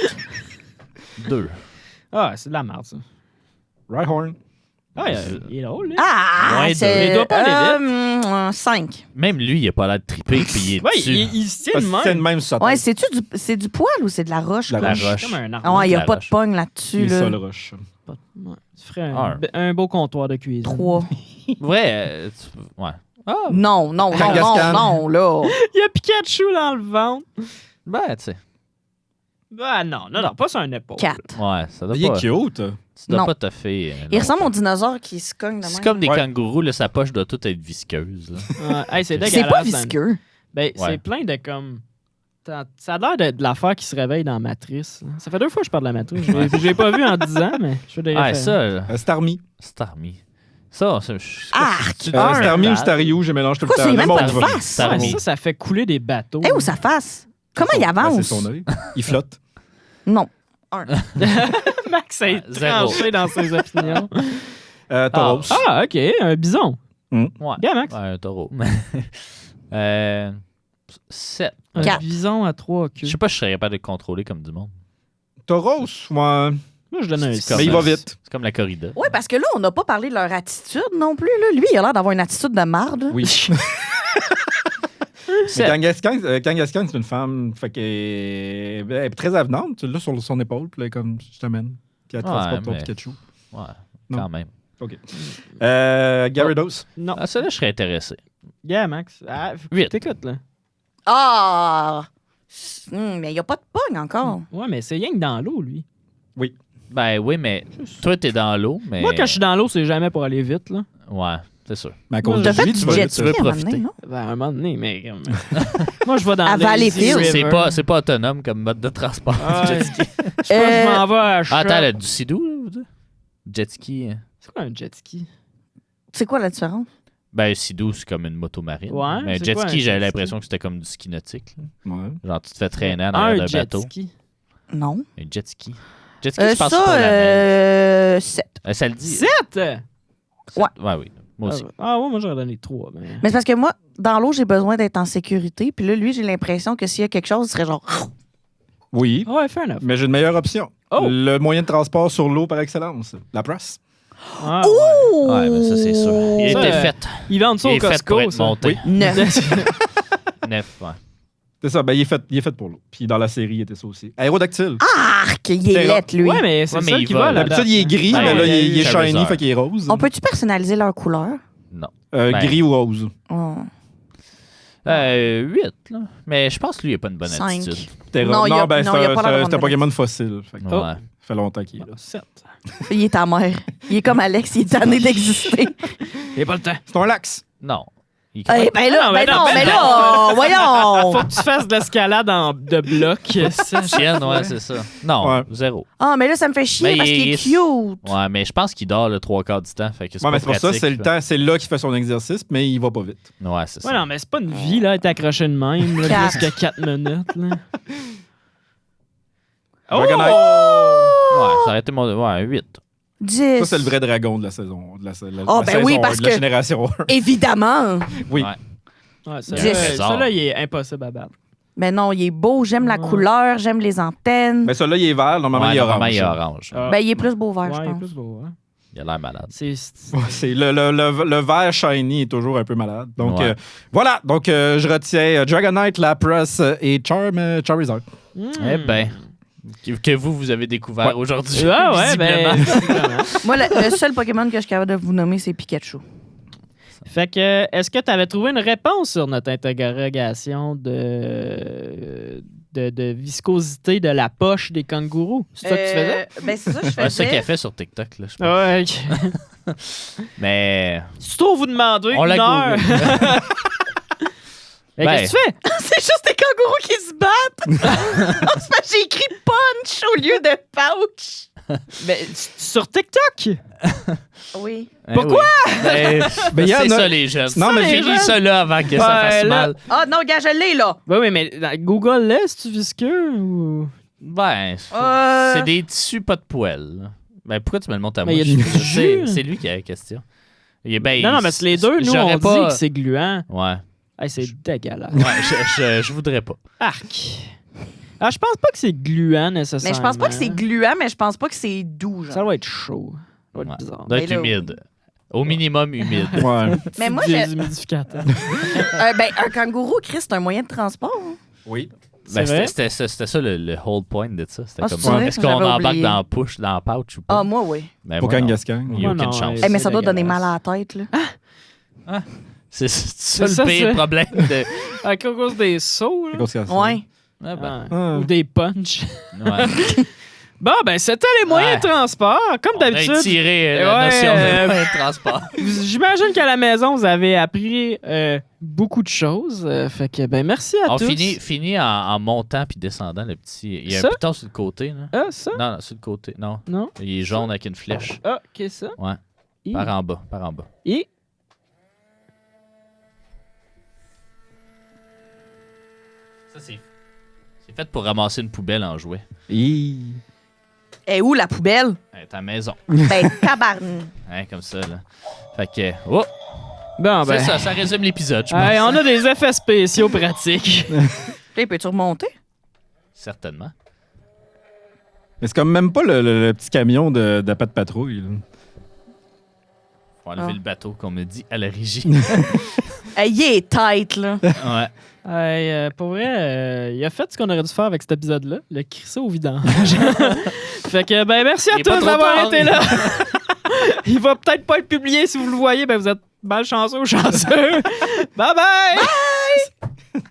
2. Ah, c'est de la merde, ça. Rhyhorn. Ah, il est drôle, lui. Ah! Ouais, c'est... il doit pas aller 5. Même lui, il a pas l'air de triper, puis il est Ouais, dessus. il se tient Ah, de c'est même. le même sur sa Ouais, tête. c'est du poil ou c'est de la roche? La quoi? roche. roche. Comme un arbre. Ah ouais, il n'y a La pas de roche. pogne là-dessus. C'est ça, Là. le roche. Ouais, tu ferais Un. un beau comptoir de cuisine. 3. Ouais, ouais. Ah, Non, Kangaskhan. non, là. Il y a Pikachu dans le ventre. ben, tu sais. Ah non, pas sur un épaule. 4. Ouais, ça doit Il est pas. cute. Tu dois Non. pas te faire. Il ressemble au dinosaure qui se cogne de même. C'est comme des Ouais. kangourous, là, sa poche doit tout être visqueuse. là. Ouais, hey, c'est dégueulasse. C'est pas dans- visqueux. Ben, c'est Ouais. plein de comme. Ça a l'air de l'affaire qui se réveille dans Matrice. Ça fait 2 fois que je parle de la Matrice. Je l'ai pas vu en 10 ans, mais je fais des Ah, références. ça, là, Starmie. Starmie. Ça, Arc! Starmie ou Star Staryu, je mélange tout le Pourquoi temps. c'est Le même monde pas de va- face? Starmie. Ça fait couler des bateaux. Eh, où sa face? Comment il Ben, avance? c'est son œil. Il flotte. Non. Max a Zéro. tranché dans ses opinions. Tauros. Ah, OK, un bison. Ouais. Bien, Max. Ouais, un taureau. 7. Un 4. bison à 3 queues. Je sais pas si je serais capable de le contrôler comme du monde. Tauros, ouais. Moi, je donne un C'est 6. comme- Mais il va vite. C'est comme la corrida. Oui, parce que là, on n'a pas parlé de leur attitude non plus. Là. Lui, il a l'air d'avoir une attitude de marde. Oui. Mais Kangaskhan, c'est une femme. Fait qu'elle est très avenante. Tu l'as sur son épaule, puis là, comme je t'amène. Puis elle transporte ton mais- Pikachu. Ouais, Non. quand même. Gyarados. Non. Ah, ça là, je serais intéressé. Yeah, Max. Ah, faut que 8. t'écoutes, là. Ah! Mais il n'y a pas de pogne encore. Ouais, mais c'est rien que dans l'eau, lui. Ben oui, mais toi, t'es dans l'eau, mais. Moi, quand je suis dans l'eau, c'est jamais pour aller vite, là. Ouais, c'est sûr. Mais à cause T'as de fait lui, du tu vas jet vite. ski veux à un moment profiter. donné, non? Ben, à un moment donné, mais... comme- Moi, je vais dans À le Valleyfield. C'est pas autonome comme mode de transport. Ah, jet ouais. ski. Je pense que je m'en vais à Ah, Shop. attends, là, du sidou, là, vous dites? Jet ski. C'est quoi un jet ski? C'est quoi la différence? Ben, sidou, c'est comme une moto marine. Ouais, Mais c'est jet quoi un ski, jet j'avais ski? l'impression que c'était comme du ski nautique. Là. Ouais. Genre, tu te fais traîner en Un arrière d'un jet bateau. ski. Non. Un jet ski. Jet ski, je pense Ça, pas la mer. 7. Ça le dit. 7! Ouais, oui. Moi aussi. Ah ouais, moi, j'aurais donné 3. Mais... Mais c'est parce que moi, dans l'eau, j'ai besoin d'être en sécurité. Puis là, lui, j'ai l'impression que s'il y a quelque chose, il serait genre... Oui. Ouais, fair enough. Mais j'ai une meilleure option. Oh! Le moyen de transport sur l'eau par excellence. La presse. Ah, Ouais, mais ça, c'est sûr. Il Ça, était fait. Ils vendent ça Il au est fait pour Costco, être ça. monté. 9. 9, ouais. C'est ça, ben il est fait pour l'eau. Puis dans la série, il était ça aussi. Aérodactyle. Arc! Il est Terra. laid, lui. Ouais, mais c'est Ouais, mais ça il qui vole. va là. D'habitude, il est gris, Ben, mais là, il y a il est eu shiny, Charizard. fait qu'il est rose. On peut-tu personnaliser leur couleur? Non. Ben. Ben. Gris ou rose. Oh. 8, là. Mais je pense que lui, il n'a pas une bonne 5. attitude. Terra. Non, il y a- ben, non, il y a pas l'air d'avoir c'est un une Pokémon fossile. Fait que Oh. Ouais. ça fait longtemps qu'il est là. 7. Il est ta mère. Il est comme Alex, il est tanné d'exister. Il n'y a pas le temps. C'est un lax. Non. Il Eh ben là, Non, ben ben non, non, mais ben là, voyons! Faut que tu fasses de l'escalade de bloc. Ça, Chienne, ouais, c'est ça. Non, Ouais. 0. Ah, mais là, ça me fait chier Mais parce qu'il est cute. Ouais, mais je pense qu'il dort le 3/4 du temps. Fait que Ouais, mais c'est pour ça, pratique, c'est le là. temps, c'est là qu'il fait son exercice, mais il va pas vite. Ouais, c'est Ouais, ça. non, mais c'est pas une vie, là, être accroché de même, là, Quatre. jusqu'à 4 minutes, là. Dragonite. Ouais, ça aurait été mon. Ouais, 8. 10. Ça, c'est le vrai dragon de la saison. De la Oh, ben saison oui, un, parce de la que- génération 1. Évidemment. Oui. Ouais. Ouais, ça, 10. ça, là, il est impossible à battre. Mais non, il est beau, j'aime la Ouais. couleur, j'aime les antennes. Mais celui-là, il est vert, normalement, Ouais, il est normalement, orange. il est orange. Ah. Ben, il est plus beau vert, Ouais, je il est pense. plus beau, hein. Il a l'air malade. C'est... Ouais, c'est le vert shiny est toujours un peu malade. Donc, Ouais. voilà. Donc, je retiens Dragonite, Lapras et Charizard. Eh ben, que vous avez découvert Ouais. aujourd'hui. Ouais, ouais, visiblement. ben... Moi, le seul Pokémon que je suis capable de vous nommer, c'est Pikachu. Fait que, est-ce que tu avais trouvé une réponse sur notre interrogation de viscosité de la poche des kangourous? C'est ça que tu faisais? Ben, c'est ça que je Ouais, c'est ça faisais. qu'elle fait sur TikTok, là, je pense. Ouais. Mais C'est trop vous demander on une la heure. google. Mais qu'est-ce que tu fais? C'est juste des kangourous qui se battent. C'est parce que j'ai écrit punch au lieu de pouch. Ben, sur TikTok? Oui. Pourquoi? Ben, Ben, y en c'est a- ça, les jeunes. Non, mais Finis ça là avant que ça Ouais, fasse là. mal. Ah non, gars, je l'ai, là. Oui, mais Google laisse tu visqueux ou. Ben, Euh. c'est des tissus pas de poils. là. Ben, pourquoi tu me le montres à Mais moi? y a du C'est jus. c'est lui qui a la question. Ben, Non, mais c'est les deux, nous, j'aurais on pas- dit que c'est gluant. Ouais. Hey, c'est dégueulasse. Ouais, je voudrais pas. Arc. Ah, je pense pas que c'est gluant Mais nécessairement. je pense pas que c'est gluant, mais je pense pas que c'est doux, Ça genre. doit être chaud. Ça doit être Ouais. bizarre. Doit être Mais là, humide. Au minimum humide. Ouais. Mais moi, Des je- humidificateurs. ben, un kangourou, Chris, c'est un moyen de transport. Hein. Oui. Ben, C'est vrai? c'était ça le whole point de ça. C'était Ah, comme c'est vrai? est-ce qu'on J'avais embarque oublié. dans le pouch ou pas? Ah, moi, oui. Ben, Pour moi, non. Kangaskhan. Il y a Moi, aucune non, chance. ouais. Mais ça doit donner dégueulasse. mal à la tête, là. C'est ça C'est ça, le pire c'est- problème de. À cause des sauts, là. Ouais. Ah, ben, Ouais. Ou des punch. ouais. Bon, ben, c'était les moyens Ouais. de transport. Comme On a d'habitude. étiré la Ouais, notion de moyen de transport. J'imagine qu'à la maison, vous avez appris beaucoup de choses. Fait que, ben, merci à On tous. finit en montant puis descendant le petit. Il y a Ça? un piton sur le côté. Là. Ah, ça? Non, sur le côté. Non. Non? Il est jaune avec une flèche. Ah, OK, ça. Ouais. Et... Par en bas. Par en bas. Et... Ça, c'est fait pour ramasser une poubelle en jouet. Et où la poubelle? Ta maison. Ben, tabarn. Hein, comme ça, là. Fait que. Oh! Bon, ben... C'est ça résume l'épisode, je pense. Hey, on a des effets spéciaux pratiques. Hey, peux-tu remonter? Certainement. Mais c'est comme même pas le petit camion de Pat Patrouille. Là. Faut enlever Ah. le bateau qu'on me dit à la régie. Hey, il est tight, là. Ouais. Hey, pour vrai, il a fait ce qu'on aurait dû faire avec cet épisode-là, le crisser au vidange. Fait que, ben, merci à Il est pas tous trop d'avoir tard. été là. Il va peut-être pas être publié si vous le voyez, ben vous êtes malchanceux ou chanceux. Bye bye!